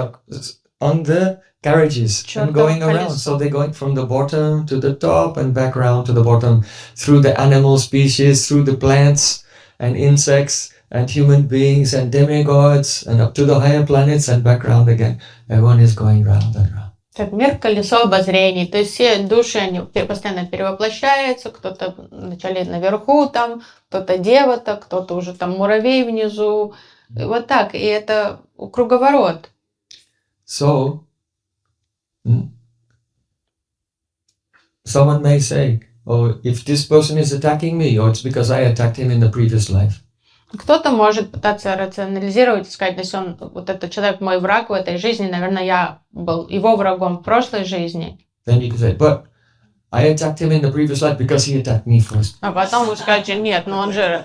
on the carriages and Чёртово going around. колесо. So they're going from the bottom to the top and back around to the bottom, through the animal species, through the plants and insects and human beings and demigods and up to the higher planets and back around again. Everyone is going round and round. Как мир колесо обозрений. То есть все души, они постоянно перевоплощаются. Кто-то вначале наверху, там, кто-то дева-то, кто-то уже там муравей внизу. И вот так. И это круговорот. So, someone may say, oh, if this person is attacking me, or it's because I attacked him in the previous life. Кто-то может пытаться рационализировать и сказать, если он, вот этот человек мой враг в этой жизни, наверное, я был его врагом в прошлой жизни. Then you can say, but I attacked him in the previous life because he attacked me first. А потом вы скажете, нет, ну он же...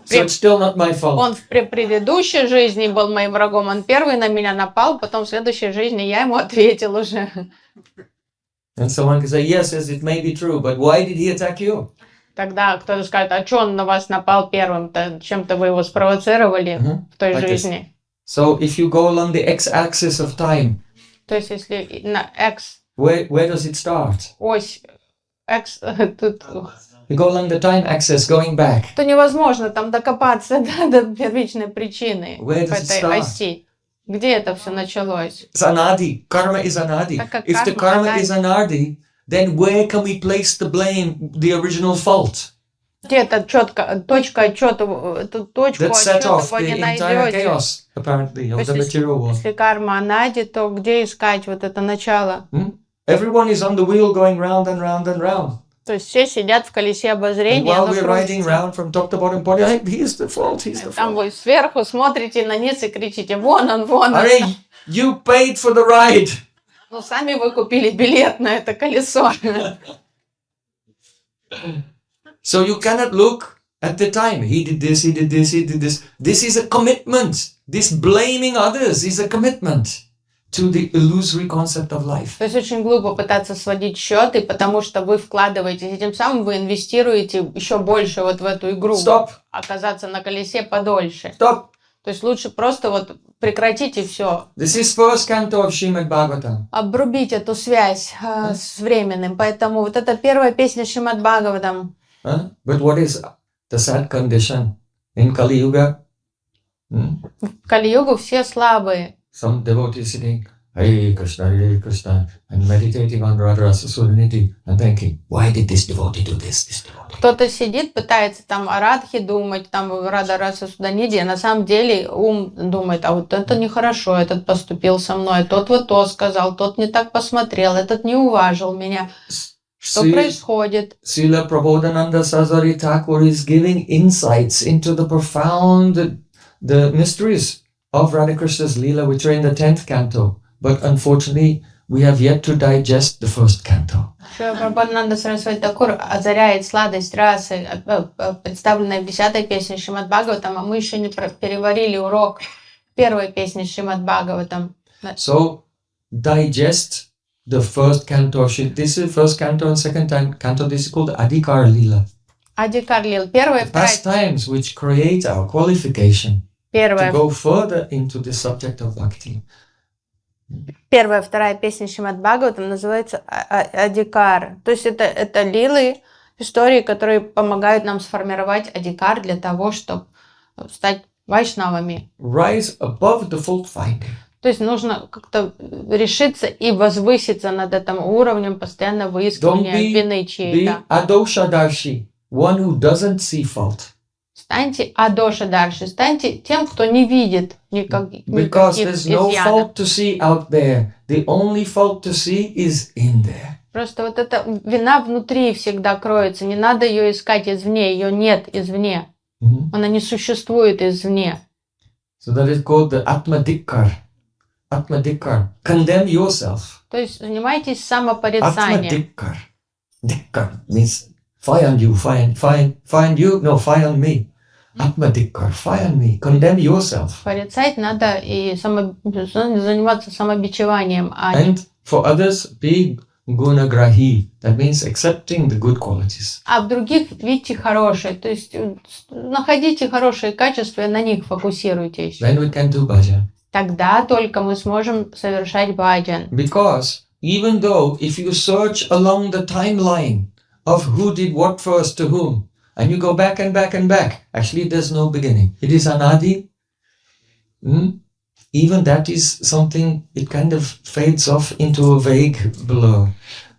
So it's still not my fault. Он в предыдущей жизни был моим врагом, он первый на меня напал, потом в следующей жизни я ему ответил уже. And someone can say, yes, it may be true, but why did he attack you? Тогда кто-то скажет, а что он на вас напал первым-то? Чем-то вы его спровоцировали в той Like жизни. So if you go along the x-axis of time, То есть если на X where does it start? ось, X, тут, You go along the time axis going back. то невозможно там докопаться до первичной причины Where в does it этой start? оси. Где это все началось? It's anadi. Karma is anadi. Так как If the karma is anadi, then where can we place the blame, the original fault? Где-то четко, точка отчета, эту точку That set отчета off вы the не entire найдете. chaos, apparently, То of есть, the material world. если карма анади, то где искать вот это начало? Everyone is on the wheel going round and round and round. То есть все сидят в колесе And обозрения, while оно we're riding крутится. round from top to bottom, he's the fault, he's the Там fault. вы сверху смотрите на низ и кричите, вон он, вон он. Hey, you paid for the ride. Ну, сами вы купили билет на это колесо. So you cannot look at the time. He did this, he did this, he did this. This is a commitment. This blaming others is a commitment to the illusory concept of life. То есть очень глупо пытаться сводить счеты, потому что вы вкладываетесь, и тем самым вы инвестируете еще больше вот в эту игру. Stop. Оказаться на колесе подольше. Stop. То есть лучше просто вот прекратите все. This is first canto of Srimad Bhagavatam. Обрубить эту связь с временным. Поэтому вот эта первая песня Шримад Бхагаватам. But what is the sad condition in Kali Yuga? В Кали-югу все слабые. Some devotees sitting, Hare Krishna, and meditating on Radharasa Suriniti and thinking, why did this devotee do this devotee? Кто-то сидит, пытается там о Радхе думать, там Рада Раса Суданиди, а на самом деле ум думает, а вот это нехорошо, этот поступил со мной, тот вот то сказал, тот не так посмотрел, этот не уважил меня. Что происходит? Śrīla Prabodhānanda Sarasvatī Ṭhākura is giving insights into the profound, the mysteries of Radha Krishna's Leela, which are in the 10th canto. But unfortunately, we have yet to digest the first canto. Прабодхānanda Sarasvatī Ṭhākura озаряет сладость расы, представленной в 10-й песне Шримад Бхагаватам, а мы еще не переварили урок первой песни Шримад Бхагаватам. So, digest the first canto. This is first canto and second canto. This is called Adhikar Leela. Адикар Лил. Первая, Pastimes which create our qualification to go further into the subject of bhakti. Первая, вторая песня Шримад Бхагаватам называется Адикар. То есть это лилы, истории, которые помогают нам сформировать Адикар для того, чтобы стать вайшнавами. Rise above the fault finding. То есть нужно как-то решиться и возвыситься над этим уровнем, постоянно выискивания вины чьей-то. Adoshadarshi, one who doesn't see fault. Станьте адоша-дарши, станьте тем, кто не видит никаких изъянов. To see out there. The only fault to see is in there. Просто вот эта вина внутри всегда кроется, не надо ее искать извне, ее нет извне. Она не существует извне. So that is called the Atma-dikkar. Atma-dikkar. Condemn yourself. То есть занимайтесь самопорицанием. Atma-dikkar. Dikkar means find you, find you, no, find me. Atma-dikkar, find me, condemn yourself. Порицать надо и заниматься самобичеванием. And for others, be gunagrahi. That means accepting the good qualities. А в других видите хорошие, то есть находите хорошие качества и на них фокусируйтесь. Then we can do bhajan. Тогда только мы сможем совершать баджан. Because even though if you search along the timeline of who did what first to whom, and you go back and back and back, actually there's no beginning. It is anadi. Even that is something, it kind of fades off into a vague blur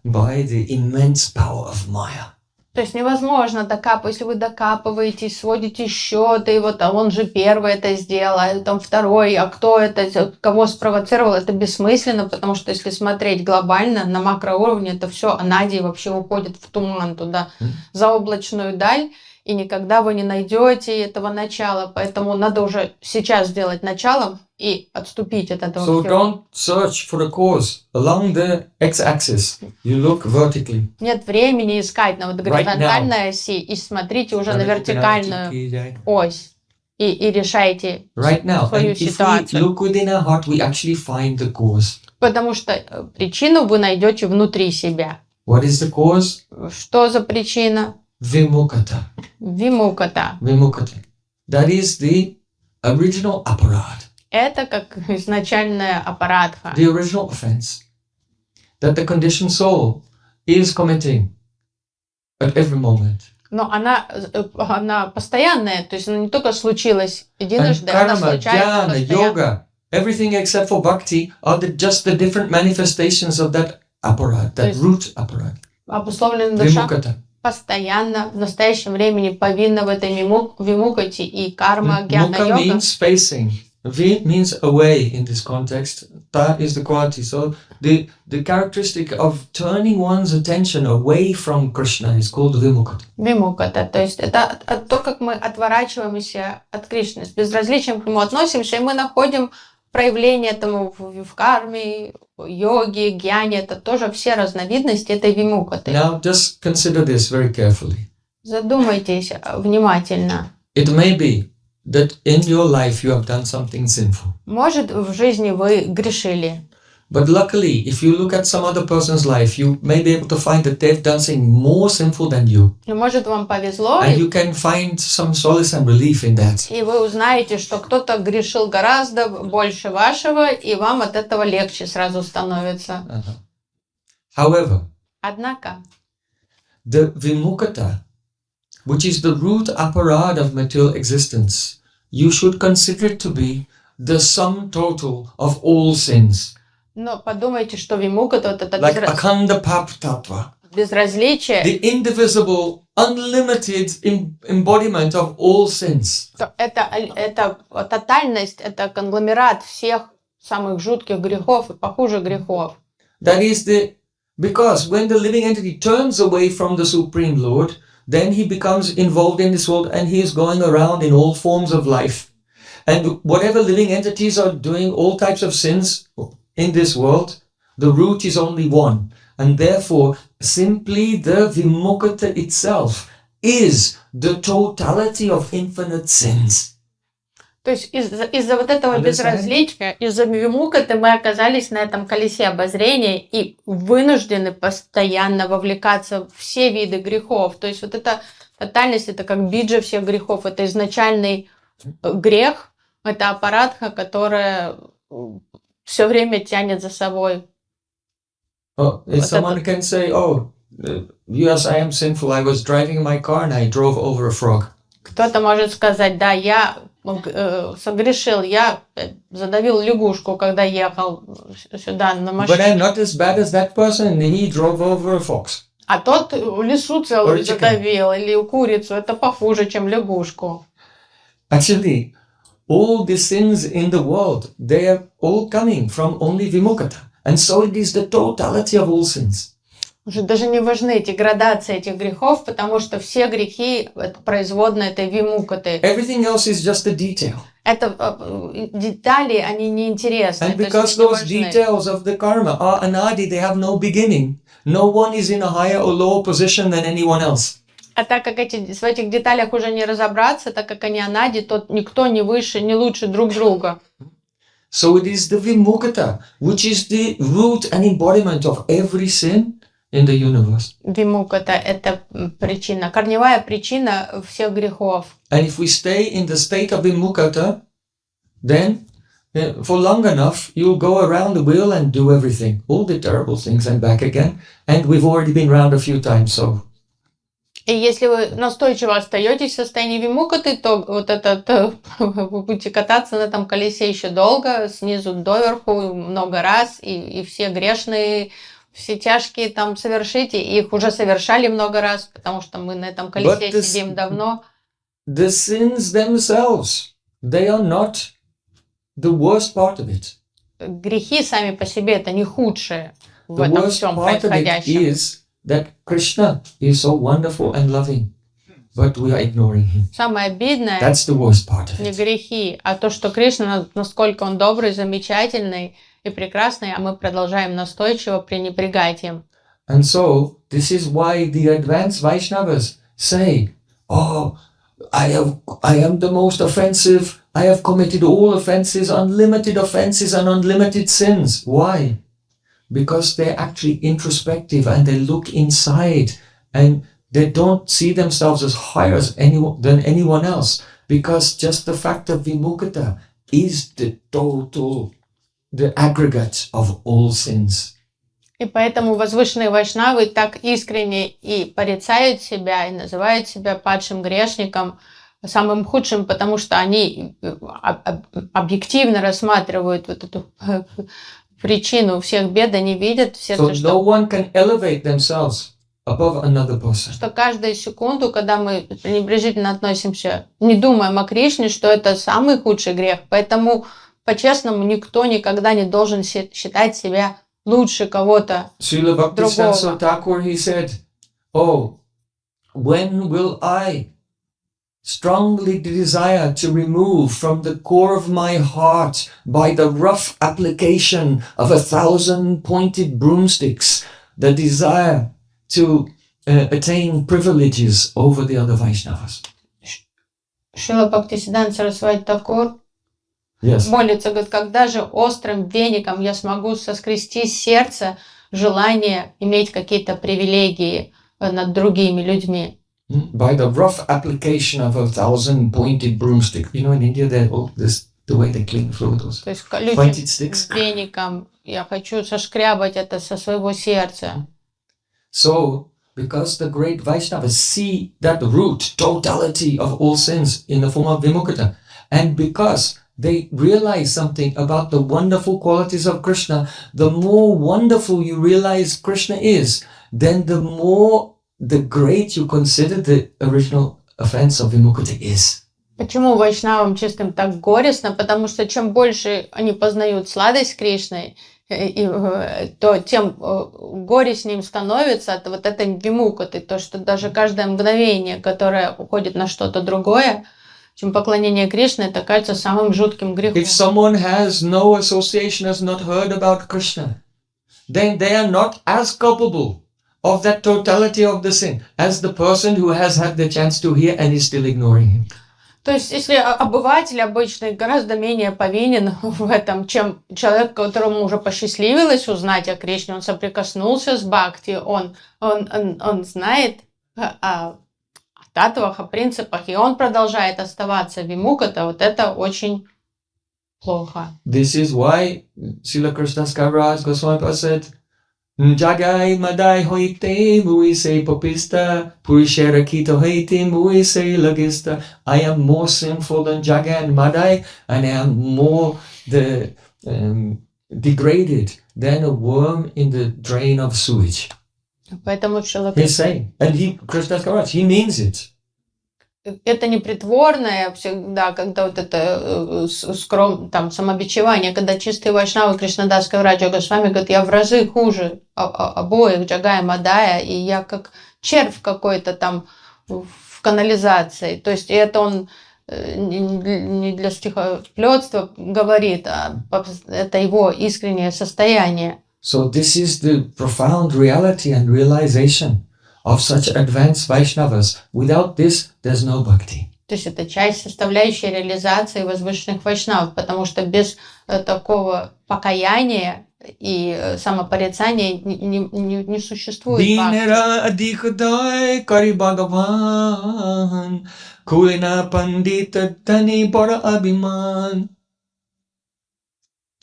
by the immense power of Maya. То есть невозможно докапывать, если вы докапываетесь, сводите счеты, и вот а он же первый это сделал, а там второй, а кто это, кого спровоцировал, это бессмысленно, потому что если смотреть глобально, на макроуровне, это все анади вообще уходит в туман туда, заоблачную даль, и никогда вы не найдете этого начала, поэтому надо уже сейчас сделать началом и отступить от этого So всего. don't search for a cause along the x-axis. You look vertically. Нет времени искать на вот горизонтальной оси и смотрите уже на вертикальную ось и решайте Right now. And свою if we ситуацию. look within our heart, we actually find the cause. Потому что причину вы найдете внутри себя. What is the cause? Что за причина? Vimukata. Вимуката. Vimukata. That is the original aparad. Это как изначальная аппаратха. The original offense that the conditioned soul is committing at every moment. Но она постоянная, то есть она не только случилась And единожды, она karma, случается jnana, постоянно. yoga, everything except for bhakti are just the different manifestations of that aparad, that Yes. root aparad. Обусловленная душа Vimukata. постоянно в настоящем времени повинна в этой вимукате, и карма, гьяна, Mukha йога. means facing. Vi means away in this context. Ta is the quality. So the characteristic of turning one's attention away from Krishna is called vimukata. Вимуката, то есть это то, как мы отворачиваемся от Кришны, с безразличием к нему относимся, и мы находим проявление этому в карме, йоге, гьяне, это тоже все разновидности этой вимукаты. Now just consider this very carefully. Задумайтесь внимательно. It may be that in your life you have done something sinful. Может, в жизни вы грешили, But luckily, if you look at some other person's life, you may be able to find that they've done something more sinful than you. и может вам повезло, And you can find some solace and relief in that. и вы узнаете, что кто-то грешил гораздо больше вашего, и вам от этого легче сразу становится. However, Однако, the vimukata, which is the root aparad of material existence, you should consider it to be the sum total of all sins. но подумайте, что вимуката, вот это Like akhanda pap tattva, безразличие, the indivisible, unlimited embodiment of all sins. то это тотальность, это конгломерат всех самых жутких грехов и похуже грехов. That is because when the living entity turns away from the Supreme Lord, then he becomes involved in this world and he is going around in all forms of life. And whatever living entities are doing all types of sins in this world, the root is only one. And therefore, simply the vimukata itself is the totality of infinite sins. То есть из-за вот этого безразличия, из-за вимукаты мы оказались на этом колесе обозрения и вынуждены постоянно вовлекаться в все виды грехов. То есть вот эта тотальность, это как биджа всех грехов, это изначальный грех, это аппаратха, которая все время тянет за собой. If someone can say, yes, I am sinful, I was driving my car and I drove over a frog. Кто-то может сказать, да, я согрешил, я задавил лягушку, когда ехал сюда на But I'm машине. not as bad as that person, he drove over a fox. А тот лису целую задавил или курицу, это похуже, чем лягушку. Actually, all the sins in the world, they are all coming from only vimukata. And so it is the totality of all sins. Уже даже не важны эти градации этих грехов, потому что все грехи это производные этой вимукаты. Everything else is just a detail. Это детали, они неинтересны. And то есть because они не those важны. details of the karma are anadi, they have no beginning. No one is in a higher or lower position than anyone else. А так как в этих деталях уже не разобраться, так как они анади, то никто не выше, не лучше друг друга. So it is the vimukata, which is the root and embodiment of every sin in the universe. Вимуката – это причина, корневая причина всех грехов. And if we stay in the state of vimukata, then for long enough, you'll go around the wheel and do everything, all the terrible things and back again. And we've already been round a few times, so. И если вы настойчиво остаетесь в состоянии вимукхати, то вот вы будете кататься на этом колесе еще долго, снизу доверху, много раз, и все грешные, все тяжкие там совершите, их уже совершали много раз, потому что мы на этом колесе сидим давно. The sins themselves, they are not the worst part of it. Грехи сами по себе это не худшее в The этом worst всем part of it происходящем. is that Krishna is so wonderful and loving, but we are ignoring him. Самое обидное That's the worst part of не it. грехи, а то, что Кришна, насколько он добрый, замечательный и прекрасный, а мы продолжаем настойчиво пренебрегать им. And so, this is why the advanced Vaishnavas say, oh, I am the most offensive, I have committed all offenses, unlimited offenses and unlimited sins. Why? Because they're actually introspective and they look inside and they don't see themselves as higher than anyone else, because just the fact of vimukkhata is the aggregate of all sins. И поэтому возвышенные вайшнавы так искренне и порицают себя, и называют себя падшим грешником, самым худшим, потому что они объективно рассматривают вот эту причину всех бед, они видят все So то, no one can elevate themselves above another person. что каждую секунду, когда мы пренебрежительно относимся, не думаем о Кришне, что это самый худший грех. Поэтому, по-честному, никто никогда не должен считать себя лучше кого-то Śrīla другого. Ṭhākura, he said, oh, when will I strongly desire to remove from the core of my heart by the rough application of 1,000 pointed broomsticks the desire to attain privileges over the other Vaishnavas. Шрила Бхактисиддханта Сарасвати Ṭhākura Yes. молится, говорит, когда же острым веником я смогу соскрести с сердца желание иметь какие-то привилегии над другими людьми. By the rough application of 1,000 pointed broomsticks. You know, in India, this the way they clean floors. То есть Pointed колючим sticks. веником я хочу сошкрябать это со своего сердца. So, because the great Vaishnavas see that root totality of all sins in the form of vimukkhata, and because they realize something about the wonderful qualities of Krishna, the more wonderful you realize Krishna is, then the great you consider the original offense of vimukkhata is. Почему вайшнавам чистым так горестно? Потому что чем больше они познают сладость Кришны, то тем горестнее им становится от вот этой вимукхаты, то, что даже каждое мгновение, которое уходит на что-то другое, чем поклонение Кришне, это кажется самым жутким грехом. If someone has no association, has not heard about Krishna, then they are not as culpable of that totality of the sin as the person who has had the chance to hear and is still ignoring him. То есть, если обыватель обычный гораздо менее повинен в этом, чем человек, которому уже посчастливилось узнать о Кришне, он соприкоснулся с бхакти, он знает о татвах, о принципах, и он продолжает оставаться вимукхата, вот это очень плохо. This is why Śrīla Krishnadas Kaviraj Goswami said, Jagai madai hoite muise popista, purishera kita hoite muise lagista. I am more sinful than Jagai and Madai, and I am more degraded than a worm in the drain of sewage. Поэтому He's saying, and Krishnadas Kaviraj, he means it. это не притворное всегда, когда вот это там самобичевание, когда чистые вайшнавы Кришнадас Кавираджа Госвами говорят, я в разы хуже обоих Джагая Мадая, и я как червь какой-то там в канализации. То есть это он не для стихоплетства говорит, а это его искреннее состояние. So this is the profound reality and realization of such advanced Vaishnavas. Without this, there's no bhakti. То есть это часть составляющей реализации возвышенных вайшнавов, потому что без такого покаяния и самопорицания не существует бхакти.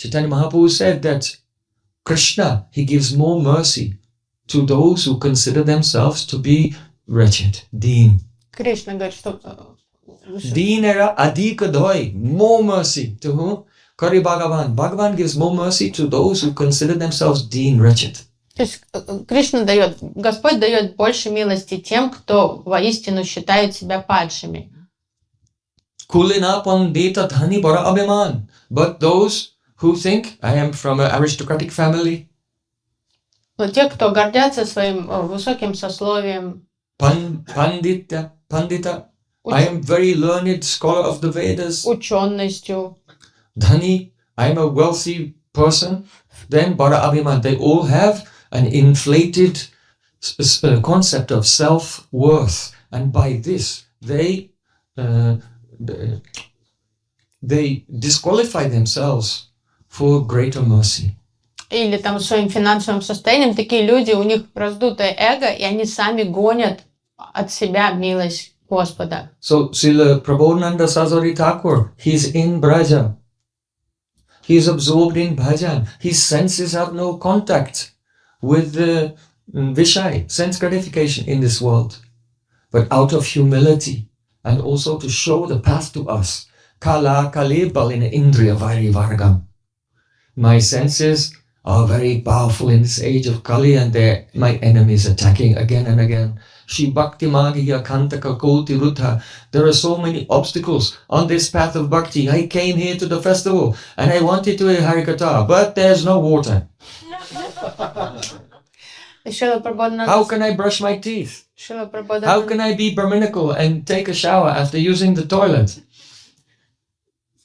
Chaitanya Mahaprabhu said that Krishna, he gives more mercy to those who consider themselves to be wretched, deen. Кришна говорит, что Deenera adhika doi, more mercy to whom? Kari Bhagavan. Bhagavan gives more mercy to those who consider themselves deen, wretched. То есть Кришна дает, Господь дает больше милости тем, кто воистину считает себя падшими. Kulina pandita dhani bara abhiman. But those who think, I am from an aristocratic family, Но те, кто гордятся своим высоким сословием, pandita, I am very learned scholar of the Vedas, ученостью, dhani, I am a wealthy person, then bara abhiman, they all have an inflated concept of self-worth, and by this they disqualify themselves for greater mercy. или там своим финансовым состоянием, такие люди, у них раздутое эго, и они сами гонят от себя милость Господа. So Srila Prabodhānanda Sarasvatī Ṭhākura, he's in Braja. He's absorbed in bhajan. His senses have no contact with the Vishai, sense gratification in this world. But out of humility and also to show the path to us, Kala Kalebal Indriya Vari Vargam. My senses are very powerful in this age of Kali, and they're my enemies attacking again and again. Shri Bhakti Magiya Kantaka Koti Rutha. There are so many obstacles on this path of bhakti. I came here to the festival and I wanted to hear Harikatha, but there's no water. How can I brush my teeth? How can I be Brahminical and take a shower after using the toilet?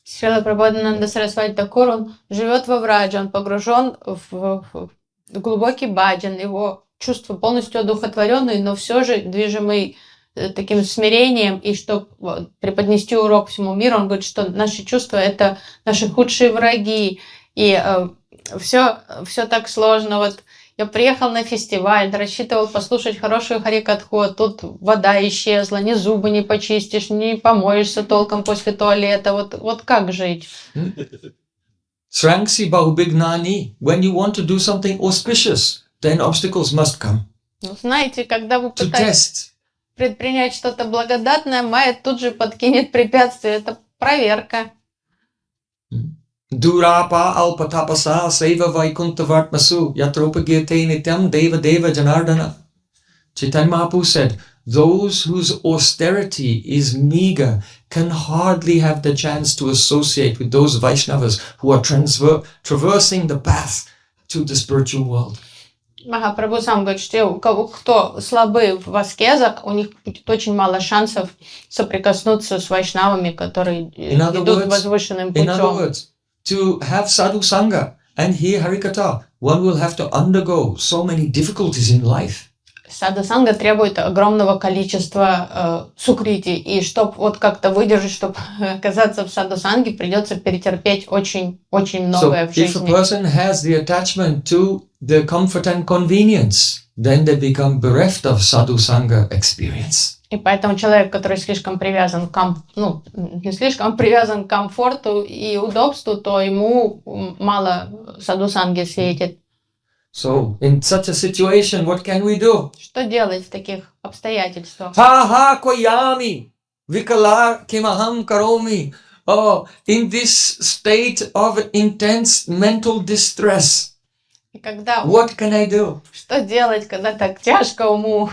Śrīla Prabodhānanda Sarasvatī Ṭhākura, он живет во Врадже, он погружен в глубокий баджан, его чувства полностью одухотворенные, но все же движимый таким смирением, и чтобы преподнести урок всему миру, он говорит, что наши чувства — это наши худшие враги, и все так сложно. Вот я приехал на фестиваль, рассчитывал послушать хорошую харикатху, а тут вода исчезла, ни зубы не почистишь, не помоешься толком после туалета. Вот как жить? Srangsi Bahubignani, when you want to do something auspicious, then obstacles must come. Знаете, когда вы пытаетесь предпринять что-то благодатное, Майя тут же подкинет препятствие. Это проверка. Durapa alpatapasa seva vaikuntavartmasu yatropagirte nityam deva deva janardana. Chaitanya Mahaprabhu said, those whose austerity is meager can hardly have the chance to associate with those Vaishnavas who are traversing the path to the spiritual world. Махапрабху сам говорит, что кто слабы в аскезах, у них будет очень мало шансов соприкоснуться с вайшнавами, которые идут возвышенным путем. In other words, to have sadhu sangha and hear Harikatha, one will have to undergo so many difficulties in life. Садха-санга требует огромного количества сукрити, и чтобы вот как-то выдержать, чтобы оказаться в садху-санге, придется перетерпеть очень многое в жизни. If a person has the attachment to the comfort and convenience, then they become bereft of sadhu-sanga experience. И поэтому человек, который слишком привязан не слишком привязан к комфорту и удобству, то ему мало садху-санги светит. So, in such a situation, what can we do? Что делать в таких обстоятельствах? Ha koyami, vikala kimaham karomi. Oh, in this state of intense mental distress, И когда, what can I do? Что делать, когда так тяжко уму?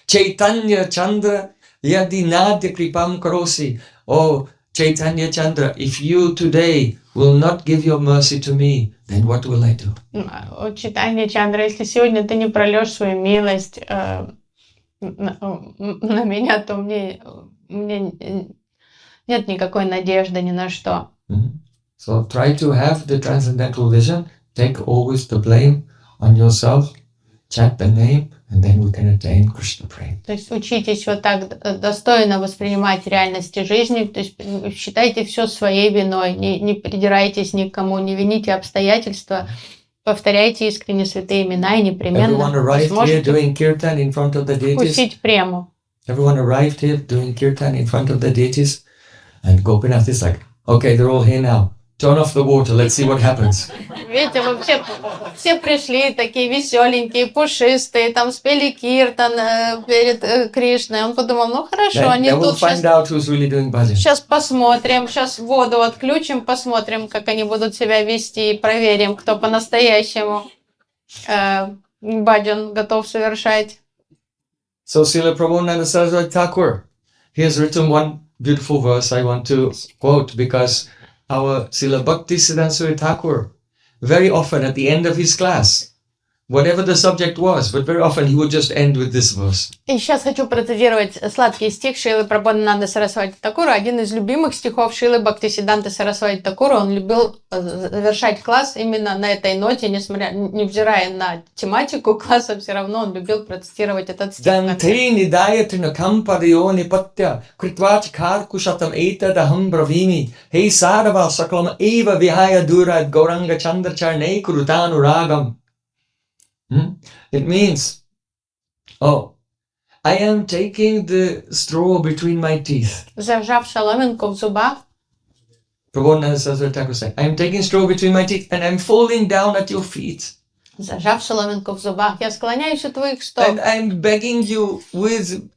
Chaitanya Chandra yadinadya kripam karosi. Oh, Chaitanya Chandra, if you today will not give your mercy to me, then what will I do? Чайтанья Чандра, если сегодня ты не прольешь свою милость на меня, то мне нет никакой надежды ни на что. So try to have the transcendental vision. Take always the blame on yourself. Chant the name, and then we can attain Krishna Prem. То есть учитесь вот так достойно воспринимать реальности жизни, то есть считайте все своей виной, не придирайтесь никому, не вините обстоятельства, повторяйте искренне святые имена и непременно сможете вкусить прему. Everyone arrived here doing kirtan in front of the deities, and Gopinath is like, okay, they're all here now. turn off the water, let's see what happens. Видите, вы все пришли такие веселенькие, пушистые, там спели киртан перед Кришной. Он подумал, ну хорошо, они Then we'll тут find out who's really doing bhajan. сейчас посмотрим, сейчас воду отключим, посмотрим, как они будут себя вести, и проверим, кто по-настоящему баджан готов совершать. So Srila Prabodhānanda Sarasvatī Ṭhākura, he has written one beautiful verse I want to quote because our Srila Bhaktisiddhanta Sarasvatī Ṭhākura, very often at the end of his class, whatever the subject was, but very often he would just end with this verse. И сейчас хочу процитировать сладкий стих Шрилы Прабодхананды Сарасвати Ṭhākura, один из любимых стихов Шрилы Бхактисиддханты Сарасвати Ṭhākura. Он любил завершать класс именно на этой ноте, невзирая на тематику класса, все равно он любил процитировать этот стих. Dante nidayatina kampadayo nipatya kritvacha karkushatam etadaham bravimi he sarava sakalam eva vihaya durad gauranga chandracharne kurutanu ragam. It means, I am taking the straw between my teeth. Зажав соломинку в зубах, Prabodhānanda Sarasvatī Ṭhākura saying, I am taking straw between my teeth and I am falling down at your feet. зажав соломинку в зубах, я склоняюсь у твоих стоп. And I am begging you with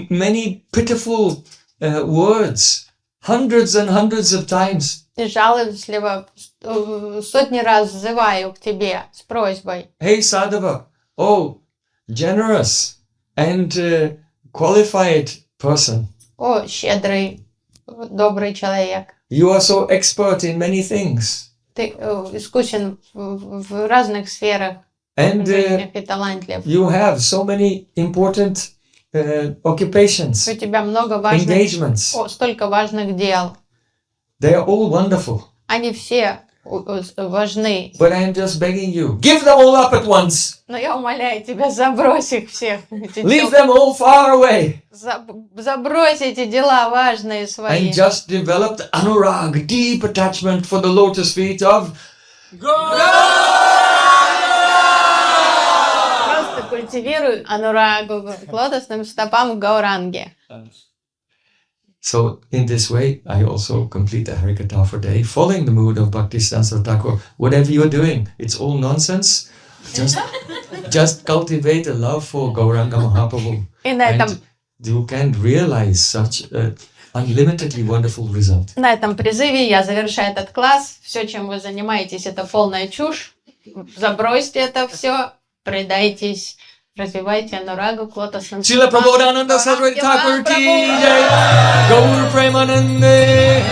many pitiful words, hundreds and hundreds of times. И жалостливо сотни раз взываю к тебе с просьбой. Hey Sadhava, generous and qualified person. О, щедрый, добрый человек. You are so expert in many things. Ты искусен в разных сферах And и талантлив. you have so many important occupations, У тебя много важных, engagements. столько важных дел. They are all wonderful. Они все важны. But I am just begging you, give them all up at once. Но я умоляю тебя, забрось их всех. Leave them all far away. Забрось эти дела важные свои. And just develop the anurag, deep attachment for the lotus feet of Просто культивируй анурагу к лотосным стопам Гауранги. So in this way, I also complete the Harikatha for day, following the mood of Bhaktisiddhanta Sarasvatī Ṭhākura. Whatever you're doing, it's all nonsense. Just cultivate a love for Gauranga Mahaprabhu. И на этом, And you can realize such an unlimitedly wonderful result. на этом призыве я завершаю этот класс. Все, чем вы занимаетесь, это полная чушь. Забросьте это все, предайтесь. Развивайте анурагу к лотосным Śrīla Prabodhānanda Sarasvatī Ṭhākura ki jai. Gaur Premanande.